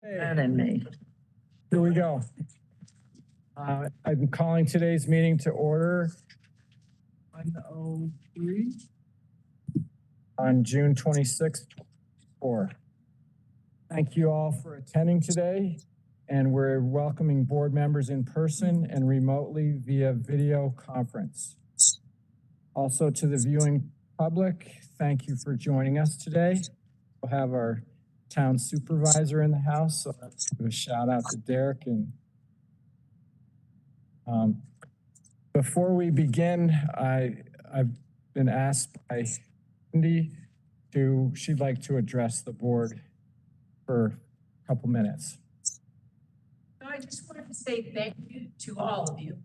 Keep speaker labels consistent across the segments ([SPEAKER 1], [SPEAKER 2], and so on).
[SPEAKER 1] That and me.
[SPEAKER 2] Here we go. I'm calling today's meeting to order 1:03 on June 26th. Thank you all for attending today, and we're welcoming board members in person and remotely via video conference. Also to the viewing public, thank you for joining us today. We'll have our town supervisor in the house, so let's give a shout out to Derek. And before we begin, I've been asked by Cindy she'd like to address the board for a couple minutes.
[SPEAKER 3] So I just wanted to say thank you to all of you.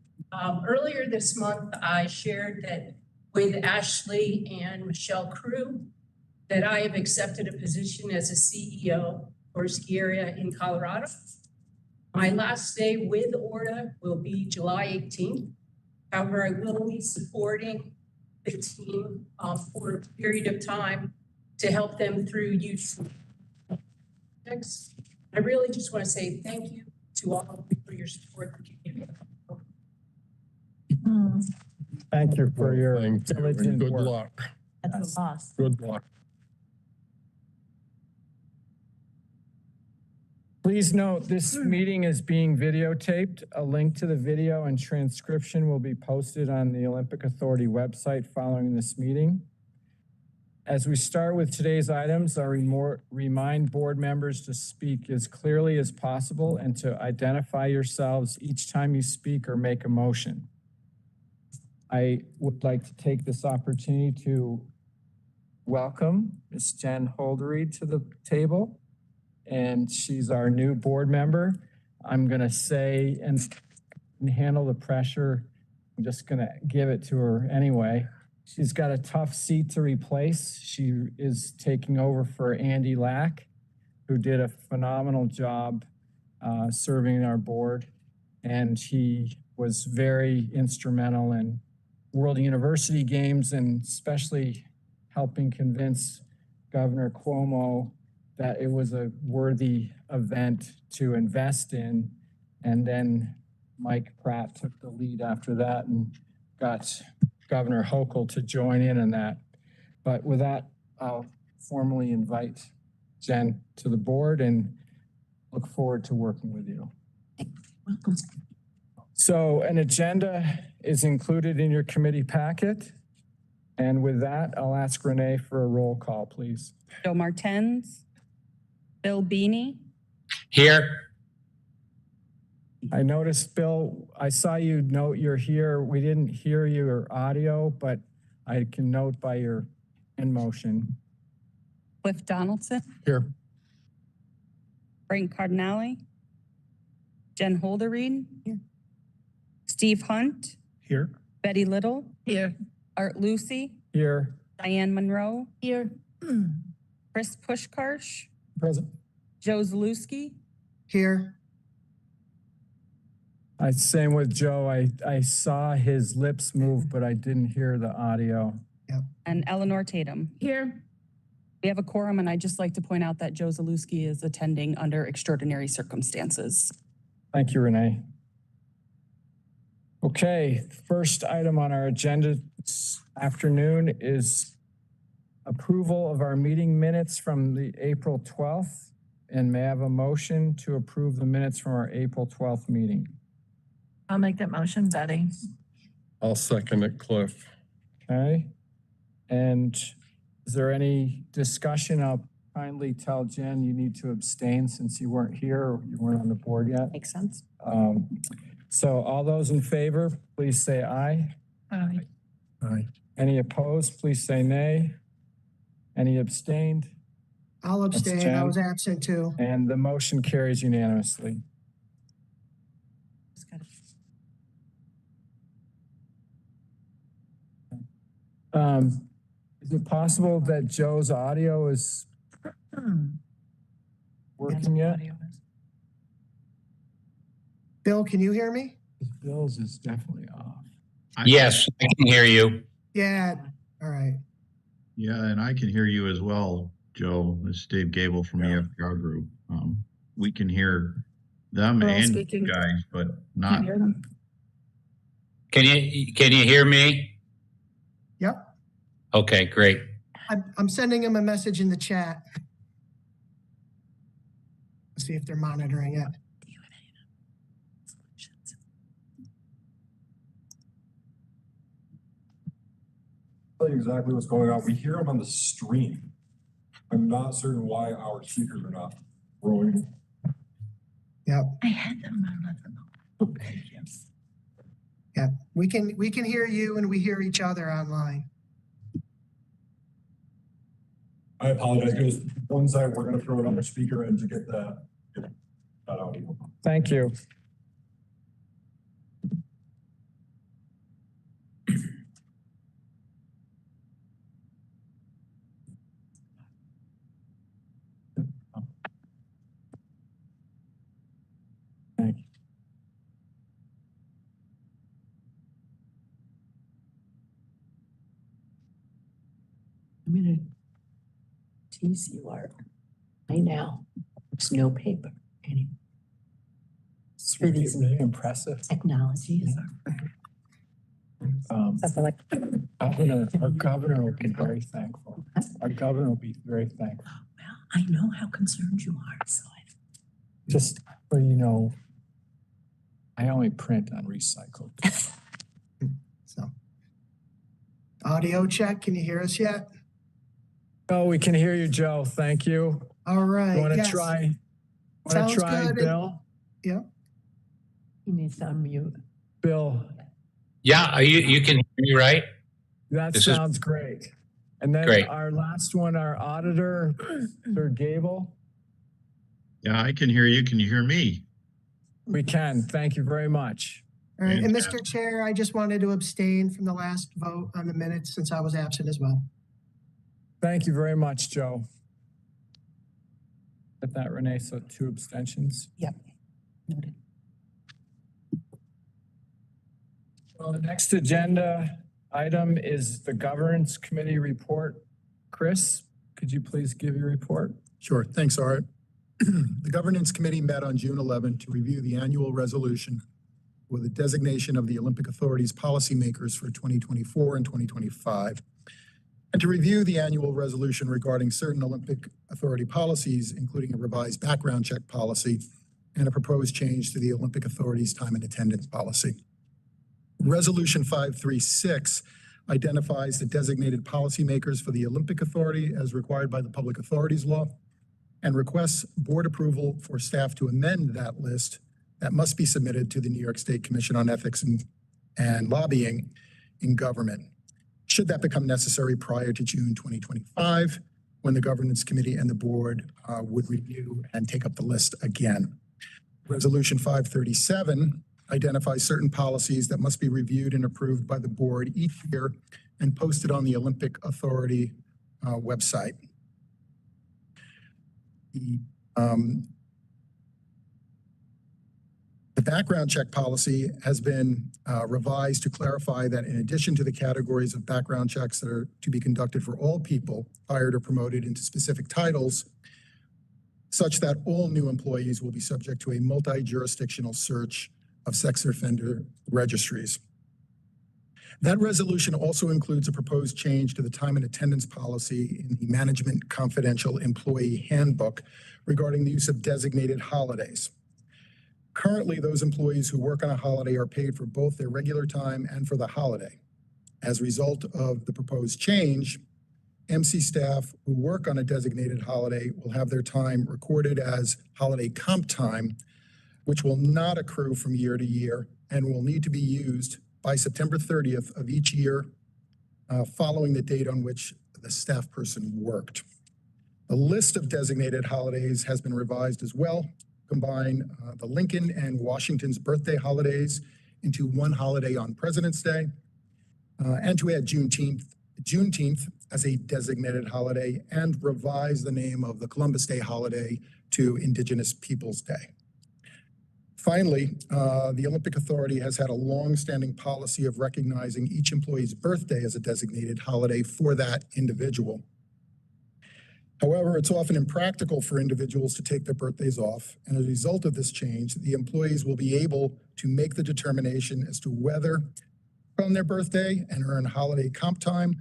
[SPEAKER 3] Earlier this month, I shared that with Ashley and Michelle Crew that I have accepted a position as a CEO for a ski area in Colorado. My last day with ORDA will be July 18th. However, I will be supporting the team for a period of time to help them through youth projects. I really just want to say thank you to all of you for your support.
[SPEAKER 2] Thank you for your diligent
[SPEAKER 4] Good
[SPEAKER 2] work.
[SPEAKER 4] luck.
[SPEAKER 1] That's a loss.
[SPEAKER 4] Good luck.
[SPEAKER 2] Please note, this meeting is being videotaped. A link to the video and transcription will be posted on the Olympic Authority website following this meeting. As we start with today's items, I remind board members to speak as clearly as possible and to identify yourselves each time you speak or make a motion. I would like to take this opportunity to welcome Ms. Jen Holdereid to the table. And she's our new board member. I'm gonna say, and handle the pressure, I'm just gonna give it to her anyway. She's got a tough seat to replace. She is taking over for Andy Lack, who did a phenomenal job serving our board. And he was very instrumental in World University Games and especially helping convince Governor Cuomo that it was a worthy event to invest in. And then Mike Pratt took the lead after that and got Governor Hochul to join in on that. But with that, I'll formally invite Jen to the board and look forward to working with you.
[SPEAKER 1] Welcome.
[SPEAKER 2] So an agenda is included in your committee packet. And with that, I'll ask Renee for a roll call, please.
[SPEAKER 5] Joe Martens. Bill Beanie.
[SPEAKER 6] Here.
[SPEAKER 2] I noticed, Bill, I saw you note you're here. We didn't hear your audio, but I can note by your in motion.
[SPEAKER 5] Cliff Donaldson.
[SPEAKER 4] Here.
[SPEAKER 5] Frank Cardinale. Jen Holdereid. Here. Steve Hunt.
[SPEAKER 4] Here.
[SPEAKER 5] Betty Little.
[SPEAKER 1] Here.
[SPEAKER 5] Art Lucy.
[SPEAKER 2] Here.
[SPEAKER 5] Diane Monroe.
[SPEAKER 1] Here.
[SPEAKER 5] Chris Pushkarsh.
[SPEAKER 2] Present.
[SPEAKER 5] Joe Zalewski.
[SPEAKER 7] Here.
[SPEAKER 2] Same with Joe. I saw his lips move, but I didn't hear the audio.
[SPEAKER 5] And Eleanor Tatum.
[SPEAKER 1] Here.
[SPEAKER 5] We have a quorum, and I'd just like to point out that Joe Zalewski is attending under extraordinary circumstances.
[SPEAKER 2] Thank you, Renee. Okay, first item on our agenda this afternoon is approval of our meeting minutes from the April 12th. And may I have a motion to approve the minutes from our April 12th meeting?
[SPEAKER 1] I'll make that motion, Betty.
[SPEAKER 4] I'll second it, Cliff.
[SPEAKER 2] Okay. And is there any discussion? I'll kindly tell Jen you need to abstain since you weren't here or you weren't on the board yet.
[SPEAKER 5] Makes sense.
[SPEAKER 2] So all those in favor, please say aye.
[SPEAKER 1] Aye.
[SPEAKER 4] Aye.
[SPEAKER 2] Any opposed, please say nay. Any abstained?
[SPEAKER 7] I'll abstain. I
[SPEAKER 2] Jen.
[SPEAKER 7] was absent too.
[SPEAKER 2] And the motion carries unanimously. Is it possible that Joe's audio is working yet?
[SPEAKER 7] Bill, can you hear me?
[SPEAKER 2] Bill's is definitely off.
[SPEAKER 6] Yes, I can hear you.
[SPEAKER 7] Yeah. All right.
[SPEAKER 8] Yeah, and I can hear you as well, Joe. This is Dave Gable from the FPR Group. we can hear them
[SPEAKER 5] We're all
[SPEAKER 8] and
[SPEAKER 5] speaking.
[SPEAKER 8] you guys, but
[SPEAKER 5] Can't
[SPEAKER 8] not.
[SPEAKER 5] hear them.
[SPEAKER 6] Can you hear me?
[SPEAKER 7] Yep.
[SPEAKER 6] Okay, great.
[SPEAKER 7] I'm sending him a message in the chat. See if they're monitoring it.
[SPEAKER 9] Tell you exactly what's going on. We hear them on the stream. I'm not certain why our speakers are not growing.
[SPEAKER 1] I had them on. Yes.
[SPEAKER 7] Yeah, we can hear you and we hear each other online.
[SPEAKER 9] I apologize. Give us 1 second. We're going to throw another speaker in to get that audio.
[SPEAKER 2] Thank you. Thank you.
[SPEAKER 1] I'm gonna tease you, Art. Right now, there's no paper anymore. For these
[SPEAKER 2] Impressive.
[SPEAKER 1] technologies.
[SPEAKER 2] Our governor will be very thankful. Our governor will be very thankful.
[SPEAKER 1] Well, I know how concerned you are, so
[SPEAKER 2] Just so you know, I only print on recycled.
[SPEAKER 7] So, audio check. Can you hear us yet?
[SPEAKER 2] Oh, we can hear you, Joe. Thank you.
[SPEAKER 7] All right.
[SPEAKER 2] Want to
[SPEAKER 7] yes.
[SPEAKER 2] try? Want
[SPEAKER 7] Sounds
[SPEAKER 2] to try,
[SPEAKER 7] good.
[SPEAKER 2] Bill?
[SPEAKER 7] Yeah.
[SPEAKER 1] he needs to unmute.
[SPEAKER 2] Bill,
[SPEAKER 6] Yeah, you can hear me, right?
[SPEAKER 2] that
[SPEAKER 6] This is-
[SPEAKER 2] sounds great. And then
[SPEAKER 6] Great.
[SPEAKER 2] our last one, our auditor, Sir Gable.
[SPEAKER 8] Yeah, I can hear you. Can you hear me?
[SPEAKER 2] We can. Thank you very much.
[SPEAKER 7] All right. And
[SPEAKER 8] Fantastic.
[SPEAKER 7] Mr. Chair, I just wanted to abstain from the last vote on the minutes since I was absent as well.
[SPEAKER 2] Thank you very much, Joe. Get that, Renee. So 2 abstentions.
[SPEAKER 5] Noted.
[SPEAKER 2] Well, the next agenda item is the Governance Committee report. Chris, could you please give your report?
[SPEAKER 10] Sure. Thanks, Art. The Governance Committee met on June 11 to review the annual resolution with the designation of the Olympic Authority's policymakers for 2024 and 2025, and to review the annual resolution regarding certain Olympic Authority policies, including a revised background check policy and a proposed change to the Olympic Authority's time and attendance policy. Resolution 536 identifies the designated policymakers for the Olympic Authority as required by the Public Authorities Law and requests board approval for staff to amend that list that must be submitted to the New York State Commission on Ethics and Lobbying in Government, should that become necessary prior to June 2025, when the Governance Committee and the board would review and take up the list again. Resolution 537 identifies certain policies that must be reviewed and approved by the board each year and posted on the Olympic Authority website. The background check policy has been revised to clarify that in addition to the categories of background checks that are to be conducted for all people hired or promoted into specific titles, such that all new employees will be subject to a multi-jurisdictional search of sex offender registries. That resolution also includes a proposed change to the time and attendance policy in the Management Confidential Employee Handbook regarding the use of designated holidays. Currently, those employees who work on a holiday are paid for both their regular time and for the holiday. As a result of the proposed change, MC staff who work on a designated holiday will have their time recorded as holiday comp time, which will not accrue from year to year and will need to be used by September 30th of each year following the date on which the staff person worked. The list of designated holidays has been revised as well, combine the Lincoln and Washington's birthday holidays into one holiday on President's Day, and to add Juneteenth as a designated holiday and revise the name of the Columbus Day holiday to Indigenous Peoples Day. Finally, the Olympic Authority has had a long-standing policy of recognizing each employee's birthday as a designated holiday for that individual. However, it's often impractical for individuals to take their birthdays off, and as a result of this change, the employees will be able to make the determination as to whether from their birthday and earn holiday comp time,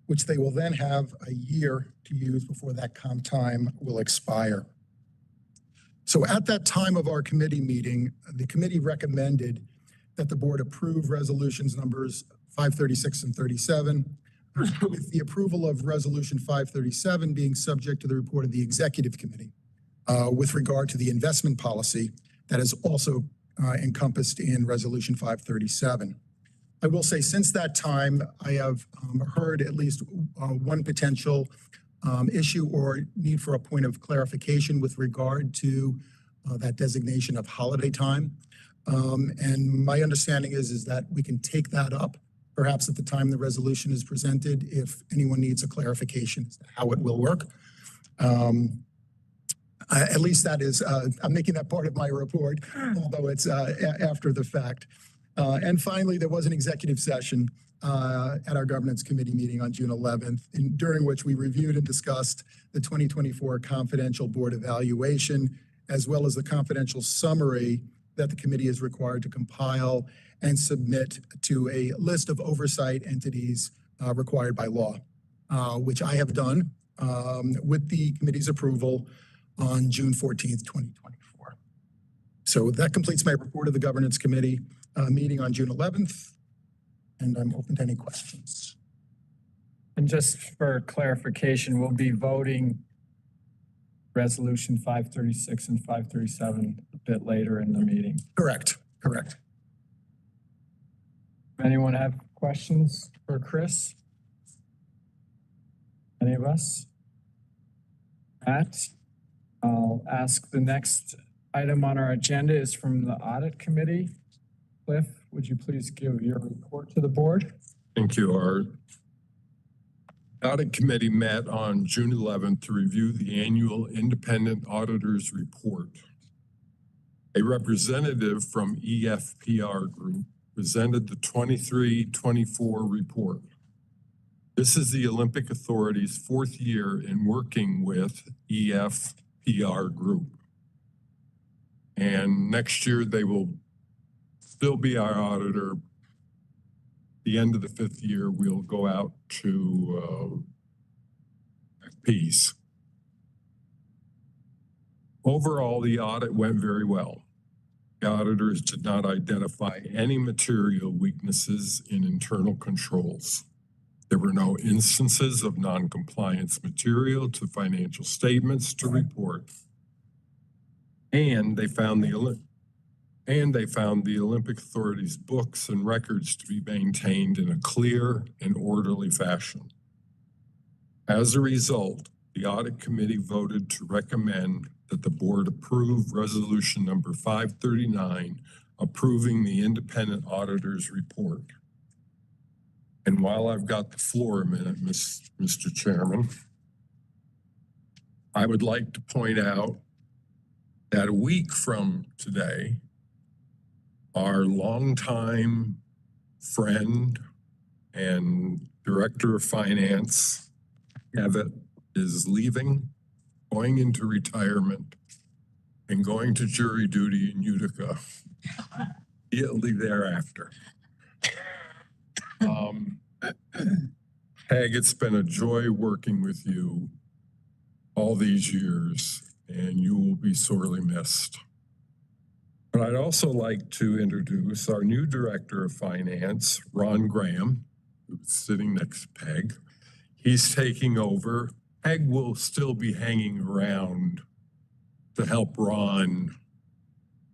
[SPEAKER 10] which they will then have a year to use before that comp time will expire. So at that time of our committee meeting, the committee recommended that the board approve resolutions numbers 536 and 37, with the approval of resolution 537 being subject to the report of the executive committee with regard to the investment policy that is also encompassed in resolution 537. I will say since that time, I have heard at least one potential issue or need for a point of clarification with regard to that designation of holiday time. And my understanding is that we can take that up perhaps at the time the resolution is presented if anyone needs a clarification as to how it will work. At least that is, I'm making that part of my report, although it's after the fact. And finally, there was an executive session at our governance committee meeting on June 11th, during which we reviewed and discussed the 2024 confidential board evaluation, as well as the confidential summary that the committee is required to compile and submit to a list of oversight entities required by law, which I have done with the committee's approval on June 14th, 2024. So that completes my report of the governance committee meeting on June 11th, and I'm open to any questions.
[SPEAKER 2] And just for clarification, we'll be voting resolution 536 and 537 a bit later in the meeting.
[SPEAKER 10] Correct.
[SPEAKER 2] Anyone have questions for Chris? Any of us? Matt, I'll ask the next item on our agenda is from the audit committee. Cliff, would you please give your report to the board?
[SPEAKER 4] Thank you, Art. Audit Committee met on June 11th to review the annual independent auditor's report. A representative from EFPR Group presented the 23-24 report. This is the Olympic Authority's fourth year in working with EFPR Group. And next year they will still be our auditor. The end of the fifth year, we'll go out to FPs. Overall, the audit went very well. The auditors did not identify any material weaknesses in internal controls. There were no instances of non-compliance material to financial statements to report. And they found the Olympic Authority's books and records to be maintained in a clear and orderly fashion. As a result, the audit committee voted to recommend that the board approve resolution number 539, approving the independent auditor's report. And while I've got the floor a minute, Mr. Chairman, I would like to point out that a week from today, our longtime friend and director of finance, Evitt, is leaving, going into retirement, and going to jury duty in Utica immediately thereafter. Peg, it's been a joy working with you all these years, and you will be sorely missed. But I'd also like to introduce our new director of finance, Ron Graham, who's sitting next to Peg. He's taking over. Peg will still be hanging around to help Ron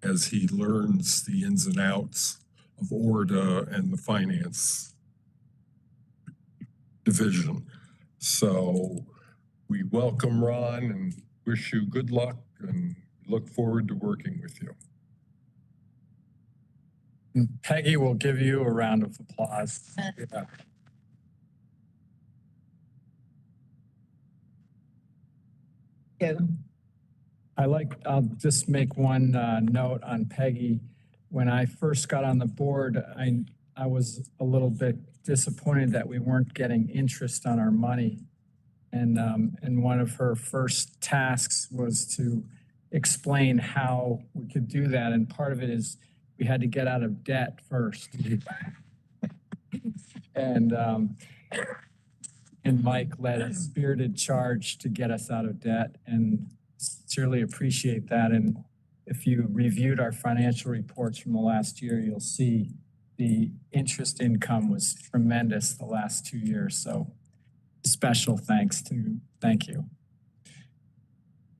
[SPEAKER 4] as he learns the ins and outs of ORDA and the finance division. So we welcome Ron and wish you good luck and look forward to working with you.
[SPEAKER 2] Peggy will give you a round of applause. Yeah. I'll just make one note on Peggy. When I first got on the board, I was a little bit disappointed that we weren't getting interest on our money. And one of her first tasks was to explain how we could do that. And part of it is we had to get out of debt first. And Mike led a spirited charge to get us out of debt, and sincerely appreciate that. And if you reviewed our financial reports from the last year, you'll see the interest income was tremendous the last 2 years. So special thank you.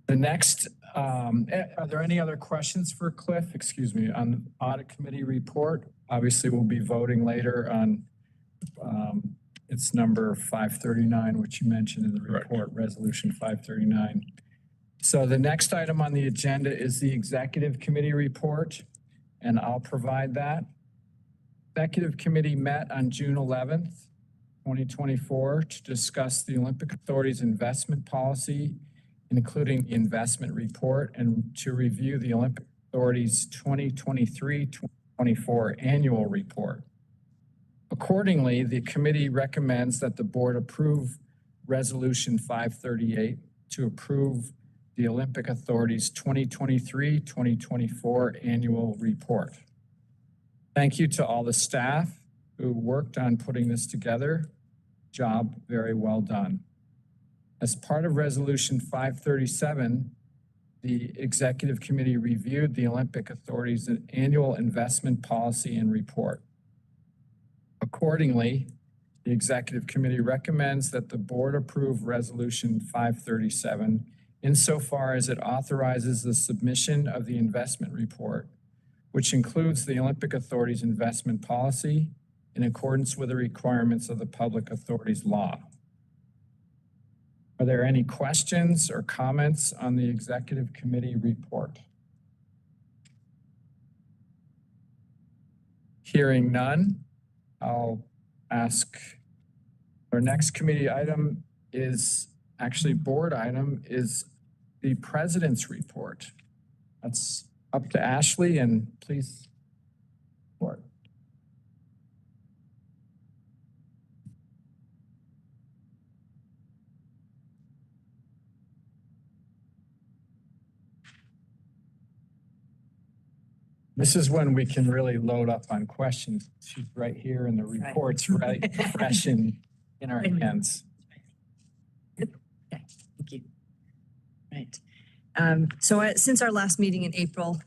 [SPEAKER 2] The next, are there any other questions for Cliff? Excuse me, on the audit committee report? Obviously, we'll be voting later on, it's number 539, which you mentioned in the report, resolution 539. So the next item on the agenda is the executive committee report, and I'll provide that. Executive committee met on June 11th, 2024 to discuss the Olympic Authority's investment policy, including the investment report, and to review the Olympic Authority's 2023-2024 annual report. Accordingly, the committee recommends that the board approve Resolution 538 to approve the Olympic Authority's 2023-2024 annual report. Thank you to all the staff who worked on putting this together. Job very well done. As part of Resolution 537, the Executive Committee reviewed the Olympic Authority's annual investment policy and report. Accordingly, the Executive Committee recommends that the board approve Resolution 537 insofar as it authorizes the submission of the investment report, which includes the Olympic Authority's investment policy in accordance with the requirements of the Public Authorities Law. Are there any questions or comments on the Executive Committee report? Hearing none, I'll ask, our next committee item is actually board item is the president's report. That's up to Ashley, and please report. This is when we can really load up on questions. She's right here and the report's right fresh in our hands.
[SPEAKER 11] Okay, thank you. Right. Since our last meeting in April,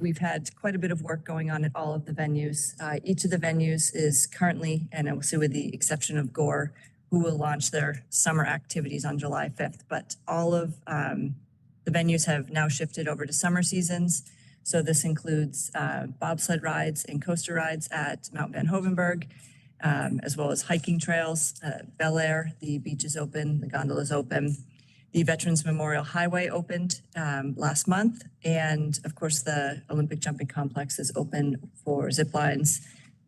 [SPEAKER 11] we've had quite a bit of work going on at all of the venues. Each of the venues is currently, and I will say with the exception of Gore, who will launch their summer activities on July 5th, but all of the venues have now shifted over to summer seasons. So this includes bobsled rides and coaster rides at Mount Van Hovenberg, as well as hiking trails. Bel Air, the beach is open, the gondola is open. The Veterans Memorial Highway opened last month. And of course, the Olympic Jumping Complex is open for zip lines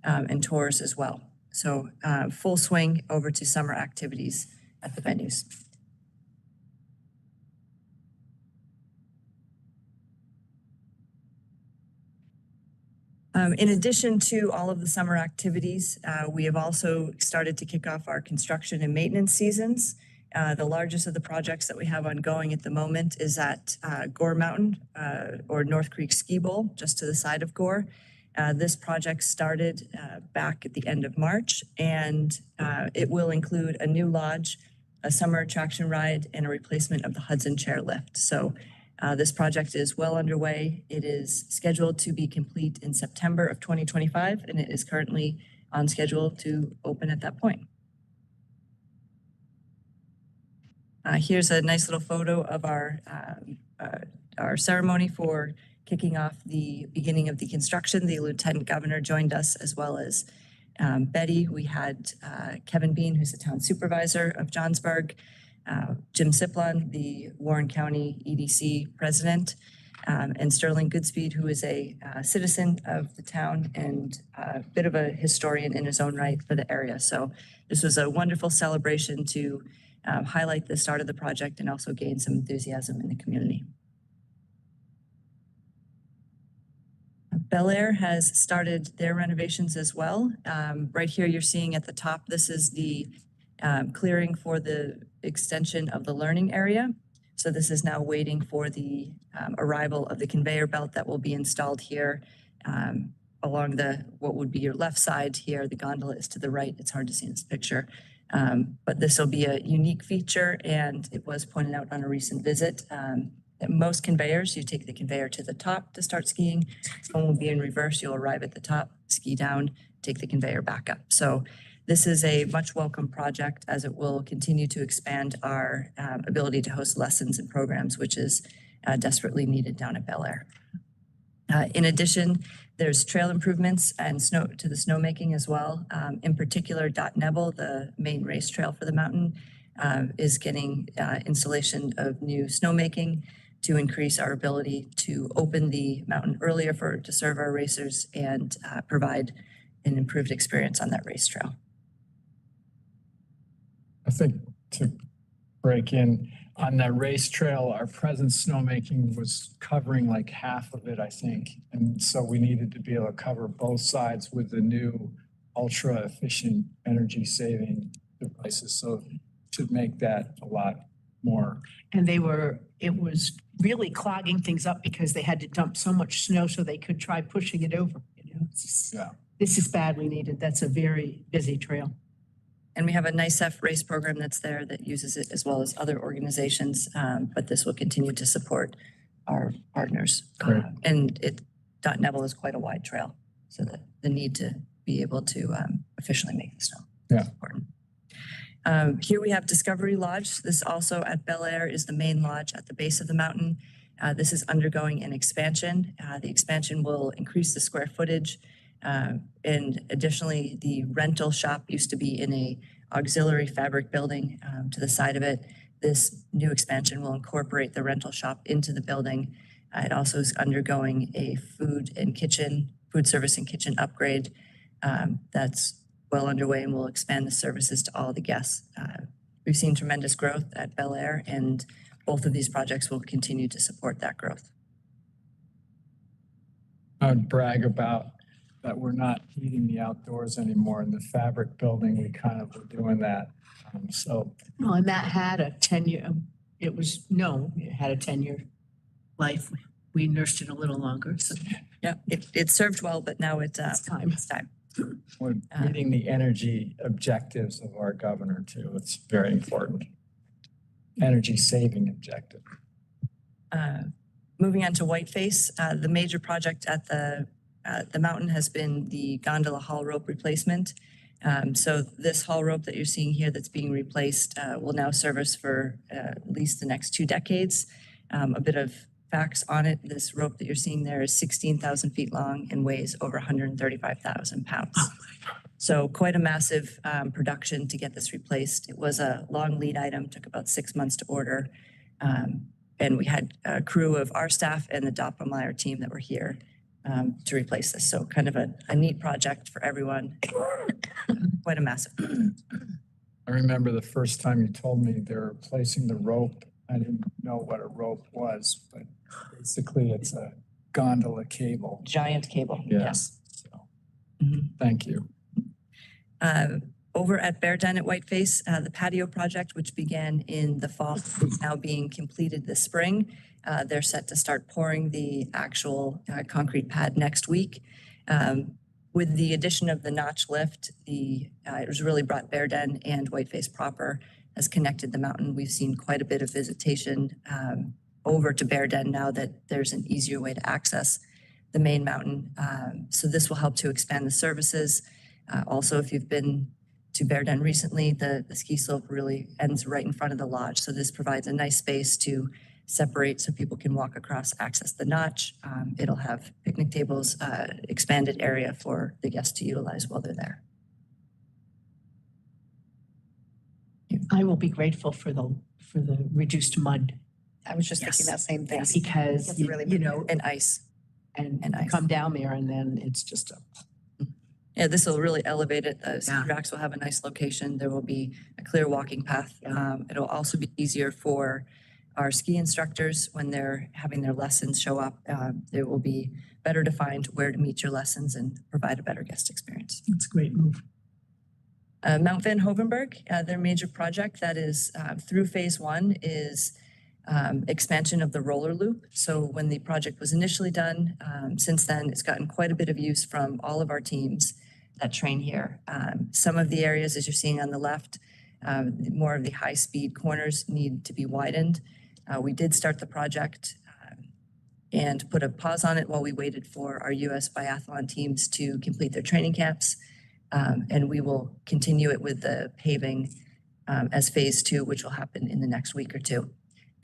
[SPEAKER 11] and tours as well. So full swing over to summer activities at the venues. In addition to all of the summer activities, we have also started to kick off our construction and maintenance seasons. The largest of the projects that we have ongoing at the moment is at Gore Mountain or North Creek Ski Bowl, just to the side of Gore. This project started back at the end of March, and it will include a new lodge, a summer attraction ride, and a replacement of the Hudson chairlift. So this project is well underway. It is scheduled to be complete in September of 2025, and it is currently on schedule to open at that point. Here's a nice little photo of our ceremony for kicking off the beginning of the construction. The Lieutenant Governor joined us, as well as Betty. We had Kevin Bean, who's the town supervisor of Johnsburg, Jim Siplon, the Warren County EDC president, and Sterling Goodspeed, who is a citizen of the town and a bit of a historian in his own right for the area. So this was a wonderful celebration to highlight the start of the project and also gain some enthusiasm in the community. Bel Air has started their renovations as well. Right here you're seeing at the top, this is the clearing for the extension of the learning area. So this is now waiting for the arrival of the conveyor belt that will be installed here along what would be your left side here. The gondola is to the right. It's hard to see in this picture. But this will be a unique feature, and it was pointed out on a recent visit that most conveyors, you take the conveyor to the top to start skiing. One will be in reverse. You'll arrive at the top, ski down, take the conveyor back up. So this is a much welcome project as it will continue to expand our ability to host lessons and programs, which is desperately needed down at Bel Air. In addition, there's trail improvements and to the snowmaking as well. In particular, Dot Nebel, the main race trail for the mountain, is getting installation of new snowmaking to increase our ability to open the mountain earlier to serve our racers and provide an improved experience on that race trail.
[SPEAKER 2] I think to break in on that race trail, our present snowmaking was covering like half of it, I think. And so we needed to be able to cover both sides with the new ultra efficient energy saving devices. So it should make that a lot more.
[SPEAKER 1] And it was really clogging things up because they had to dump so much snow so they could try pushing it over.
[SPEAKER 2] Yeah.
[SPEAKER 1] This is badly needed. That's a very busy trail.
[SPEAKER 11] And we have a NYS race program that's there that uses it as well as other organizations, but this will continue to support our partners.
[SPEAKER 2] Great.
[SPEAKER 11] And Dot Nebel is quite a wide trail, so that the need to be able to efficiently make the snow is important. Here we have Discovery Lodge. This also at Bel Air is the main lodge at the base of the mountain. This is undergoing an expansion. The expansion will increase the square footage. And additionally, the rental shop used to be in a auxiliary fabric building to the side of it. This new expansion will incorporate the rental shop into the building. It also is undergoing a food service and kitchen upgrade that's well underway and will expand the services to all the guests. We've seen tremendous growth at Bel Air, and both of these projects will continue to support that growth.
[SPEAKER 2] I'd brag about that we're not heating the outdoors anymore. In the fabric building, we kind of were doing that.
[SPEAKER 1] Well, and that had a 10-year, it had a 10-year life. We nursed it a little longer, so.
[SPEAKER 11] Yeah, it served well, but now it's time.
[SPEAKER 2] We're meeting the energy objectives of our governor too. It's very important. Energy saving objective.
[SPEAKER 11] Moving on to Whiteface, the major project at the mountain has been the gondola haul rope replacement. So this haul rope that you're seeing here that's being replaced will now serve us for at least the next 2 decades. A bit of facts on it. This rope that you're seeing there is 16,000 feet long and weighs over 135,000 pounds. So quite a massive production to get this replaced. It was a long lead item, took about 6 months to order. And we had a crew of our staff and the Doppelmayr team that were here to replace this. So kind of a neat project for everyone. Quite a massive.
[SPEAKER 2] I remember the first time you told me they were replacing the rope. I didn't know what a rope was, but basically it's a gondola cable.
[SPEAKER 11] Giant cable,
[SPEAKER 2] Yeah.
[SPEAKER 11] yes.
[SPEAKER 2] So, Thank you.
[SPEAKER 11] Over at Bear Den at Whiteface, the patio project, which began in the fall, is now being completed this spring. They're set to start pouring the actual concrete pad next week. With the addition of the notch lift, it was really brought Bear Den and Whiteface proper, has connected the mountain. We've seen quite a bit of visitation over to Bear Den now that there's an easier way to access the main mountain. So this will help to expand the services. Also, if you've been to Bear Den recently, the ski slope really ends right in front of the lodge. So this provides a nice space to separate so people can walk across, access the notch. It'll have picnic tables, expanded area for the guests to utilize while they're there.
[SPEAKER 1] I will be grateful for the reduced mud.
[SPEAKER 12] I was just thinking that same thing.
[SPEAKER 1] Because,
[SPEAKER 12] It's really
[SPEAKER 1] you know,
[SPEAKER 11] And ice.
[SPEAKER 1] and
[SPEAKER 11] ice.
[SPEAKER 1] come down there and then it's just
[SPEAKER 11] Yeah, this will really elevate it. The ski
[SPEAKER 1] Yeah.
[SPEAKER 11] racks will have a nice location. There will be a clear walking path. It'll also be easier for our ski instructors when they're having their lessons show up. It will be better defined where to meet your lessons and provide a better guest experience.
[SPEAKER 1] it's a great move.
[SPEAKER 11] Mount Van Hovenberg, their major project that is through phase one is expansion of the roller loop. So when the project was initially done, since then, it's gotten quite a bit of use from all of our teams that train here. Some of the areas, as you're seeing on the left, more of the high-speed corners need to be widened. We did start the project and put a pause on it while we waited for our U.S. biathlon teams to complete their training camps. And we will continue it with the paving as phase two, which will happen in the next week or two.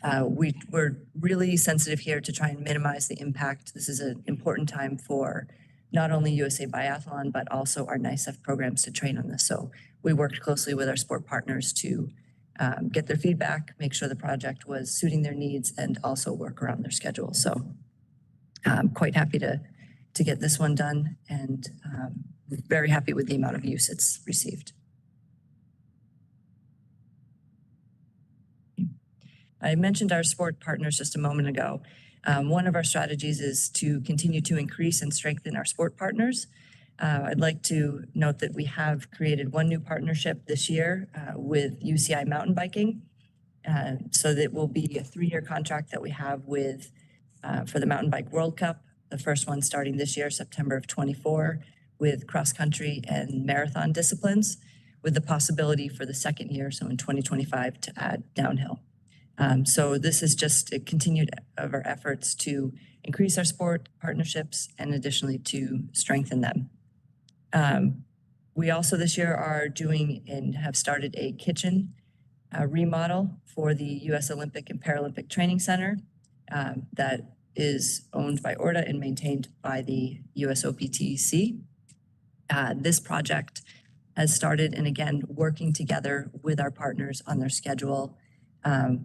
[SPEAKER 11] We're really sensitive here to try and minimize the impact. This is an important time for not only USA Biathlon, but also our NYS programs to train on this. So we worked closely with our sport partners to get their feedback, make sure the project was suiting their needs, and also work around their schedule. So I'm quite happy to get this one done, and very happy with the amount of use it's received. I mentioned our sport partners just a moment ago. One of our strategies is to continue to increase and strengthen our sport partners. I'd like to note that we have created one new partnership this year with UCI Mountain Biking. So that will be a 3-year contract that we have with for the Mountain Bike World Cup. The first one starting this year, September of 24, with cross country and marathon disciplines, with the possibility for the second year, so in 2025, to add downhill. So this is just a continued of our efforts to increase our sport partnerships and additionally to strengthen them. We also this year are doing and have started a kitchen remodel for the U.S. Olympic and Paralympic Training Center that is owned by ORDA and maintained by the USOPTC. This project has started, and again, working together with our partners on their schedule,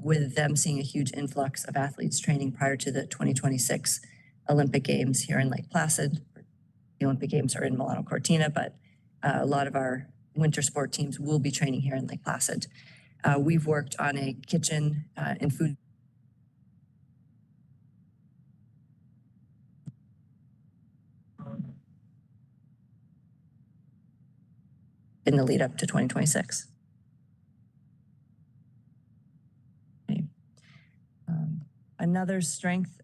[SPEAKER 11] with them seeing a huge influx of athletes training prior to the 2026 Olympic Games here in Lake Placid. The Olympic Games are in Milano Cortina, but a lot of our winter sport teams will be training here in Lake Placid. We've worked on a kitchen and food in the lead up to 2026. Okay. Another strength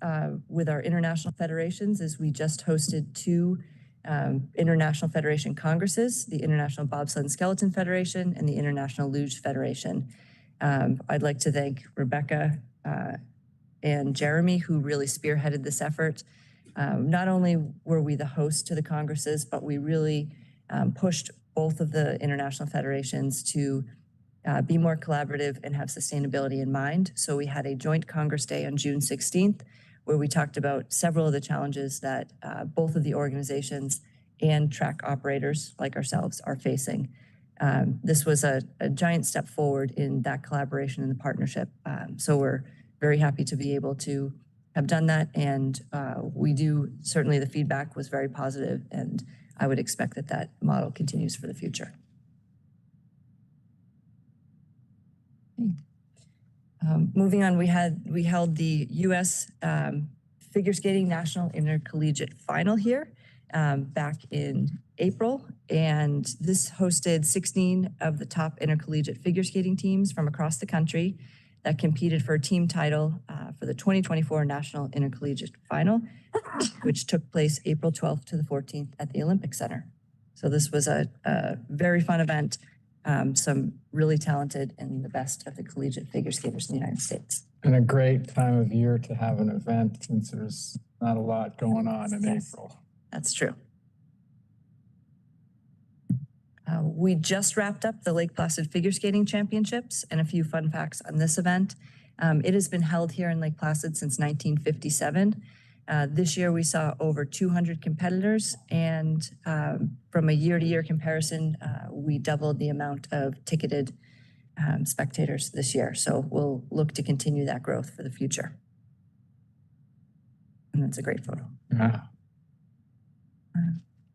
[SPEAKER 11] with our international federations is we just hosted 2 international federation congresses, the International Bobsled and Skeleton Federation and the International Luge Federation. I'd like to thank Rebecca and Jeremy, who really spearheaded this effort. Not only were we the host to the congresses, but we really pushed both of the international federations to be more collaborative and have sustainability in mind. So we had a joint Congress Day on June 16th, where we talked about several of the challenges that both of the organizations and track operators like ourselves are facing. This was a giant step forward in that collaboration and the partnership. So we're very happy to be able to have done that. And certainly the feedback was very positive, and I would expect that that model continues for the future. Moving on, we held the U.S. Figure Skating National Intercollegiate Final here back in April, and this hosted 16 of the top intercollegiate figure skating teams from across the country that competed for a team title for the 2024 National Intercollegiate Final, which took place April 12th to the 14th at the Olympic Center. So this was a very fun event. Some really talented and the best of the collegiate figure skaters in the United States.
[SPEAKER 2] And a great time of year to have an event since there's not a lot going on in April.
[SPEAKER 11] That's true. We just wrapped up the Lake Placid Figure Skating Championships, and a few fun facts on this event. It has been held here in Lake Placid since 1957. This year we saw over 200 competitors, and from a year-to-year comparison, we doubled the amount of ticketed spectators this year. So we'll look to continue that growth for the future. And that's a great photo.
[SPEAKER 2] Yeah.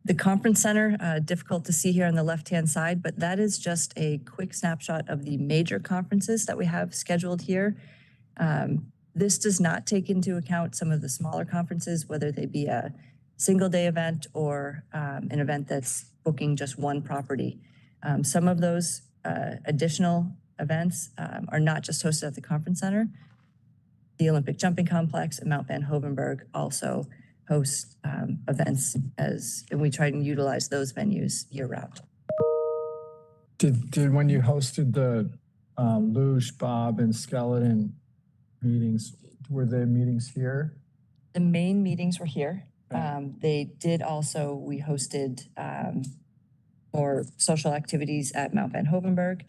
[SPEAKER 11] The conference center, difficult to see here on the left-hand side, but that is just a quick snapshot of the major conferences that we have scheduled here. This does not take into account some of the smaller conferences, whether they be a single day event or an event that's booking just one property. Some of those additional events are not just hosted at the conference center. The Olympic Jumping Complex and Mount Van Hovenberg also host events and we try and utilize those venues year round.
[SPEAKER 2] Did when you hosted the luge, bob, and skeleton meetings, were the meetings here?
[SPEAKER 11] The main meetings were here.
[SPEAKER 2] Right.
[SPEAKER 11] We hosted more social activities at Mount Van Hovenberg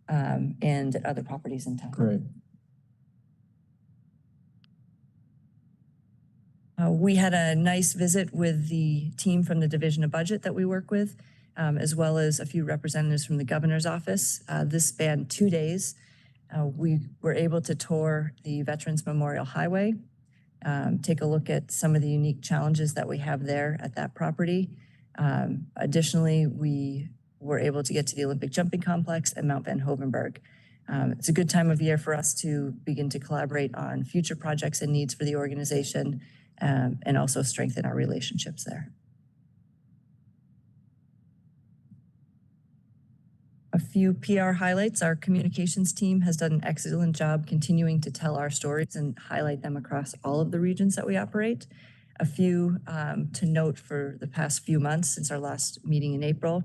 [SPEAKER 11] and at other properties in town.
[SPEAKER 2] Great.
[SPEAKER 11] We had a nice visit with the team from the Division of Budget that we work with, as well as a few representatives from the governor's office. This spanned 2 days. We were able to tour the Veterans Memorial Highway, take a look at some of the unique challenges that we have there at that property. Additionally, we were able to get to the Olympic Jumping Complex and Mount Van Hovenberg. It's a good time of year for us to begin to collaborate on future projects and needs for the organization, and also strengthen our relationships there. A few PR highlights. Our communications team has done an excellent job continuing to tell our stories and highlight them across all of the regions that we operate. A few to note for the past few months since our last meeting in April.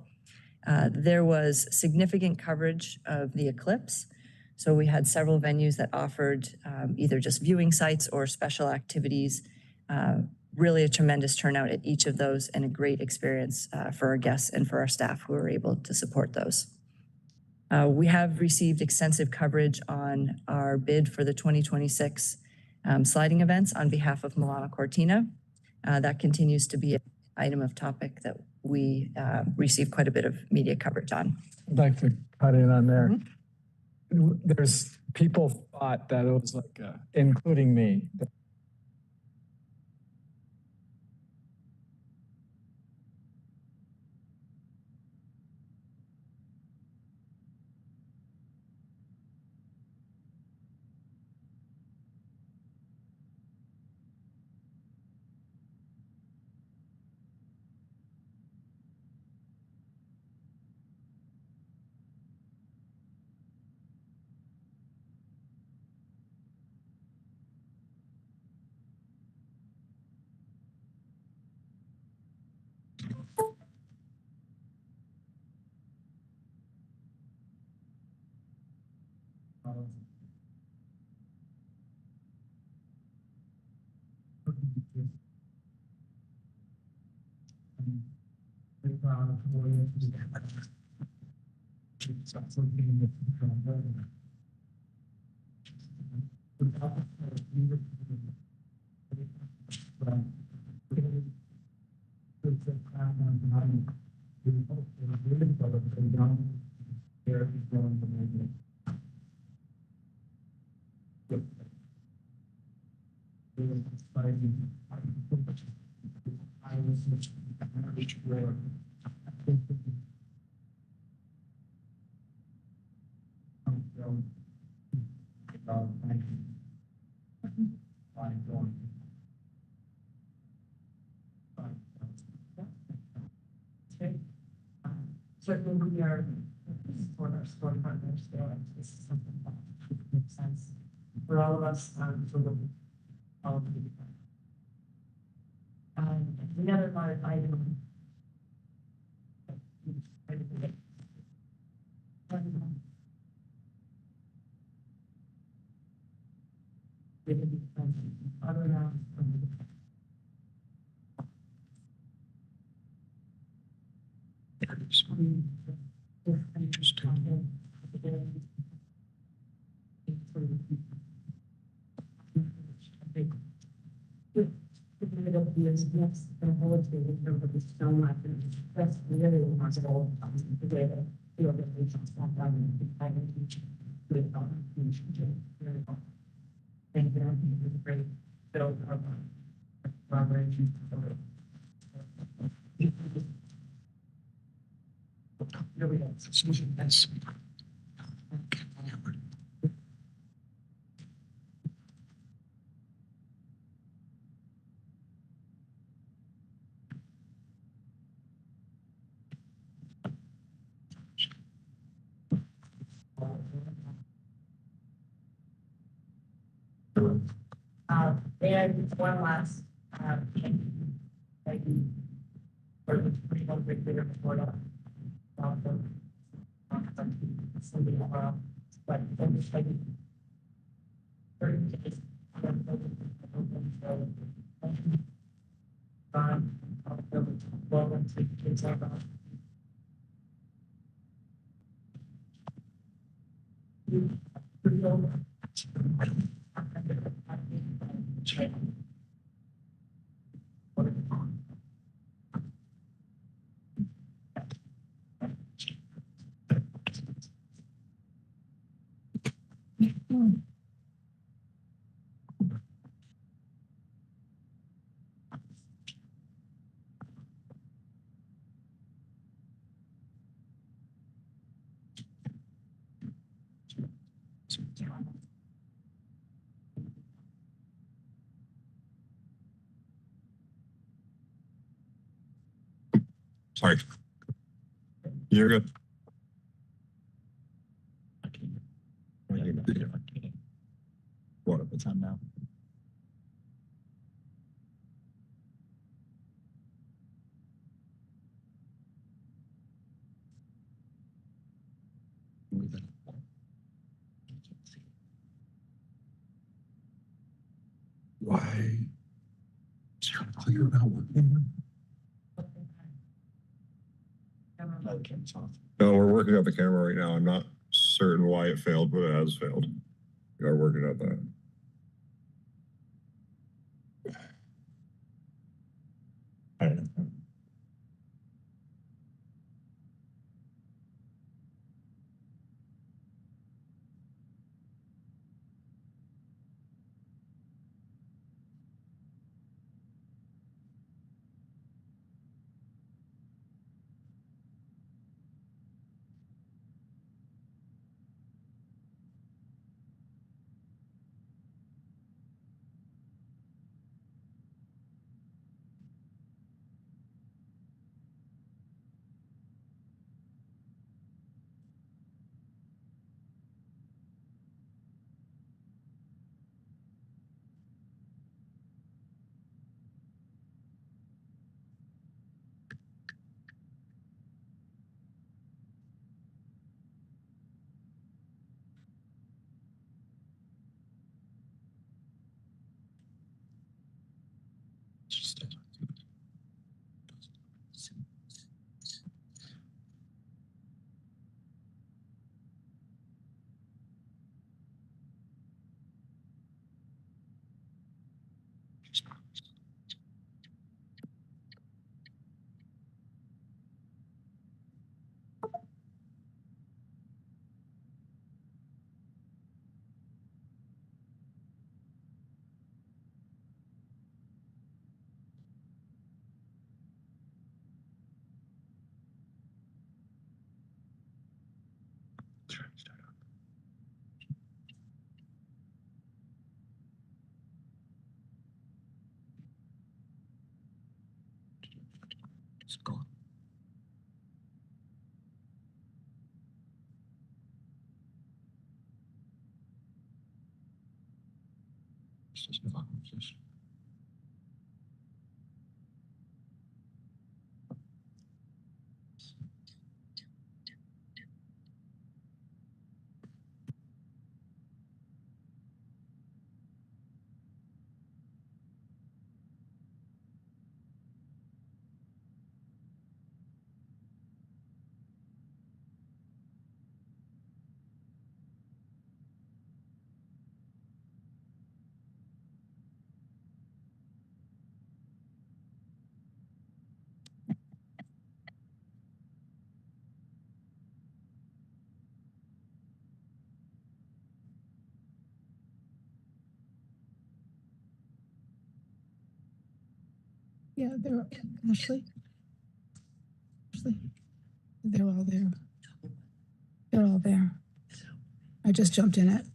[SPEAKER 11] There was significant coverage of the eclipse. So we had several venues that offered either just viewing sites or special activities. Really a tremendous turnout at each of those and a great experience for our guests and for our staff who were able to support those. We have received extensive coverage on our bid for the 2026 sliding events on behalf of Milano Cortina. That continues to be an item of topic that we receive quite a bit of media coverage on.
[SPEAKER 2] I'd like to cut in on there. There's people thought that it was like, including me,
[SPEAKER 13] Certainly we are support our sport partners there. This is something that makes sense for all of us to look at all of the other large item. Other rounds Thank you. It was a great build of collaboration. Here we go. That's And one last, thank you for the pretty one big bigger report on. Something about, but then just like. 30 days. Fine, I'll build it. Well, and take the kids out.
[SPEAKER 4] Sorry. You're good. What?
[SPEAKER 8] It's on now.
[SPEAKER 4] Why? It's kind of clear now. No, we're working out the camera right now. I'm not certain why it failed, but it has failed. We are working out that. I don't know.
[SPEAKER 14] Yeah, they're Ashley. Ashley. They're all there. They're all there. I just jumped in it.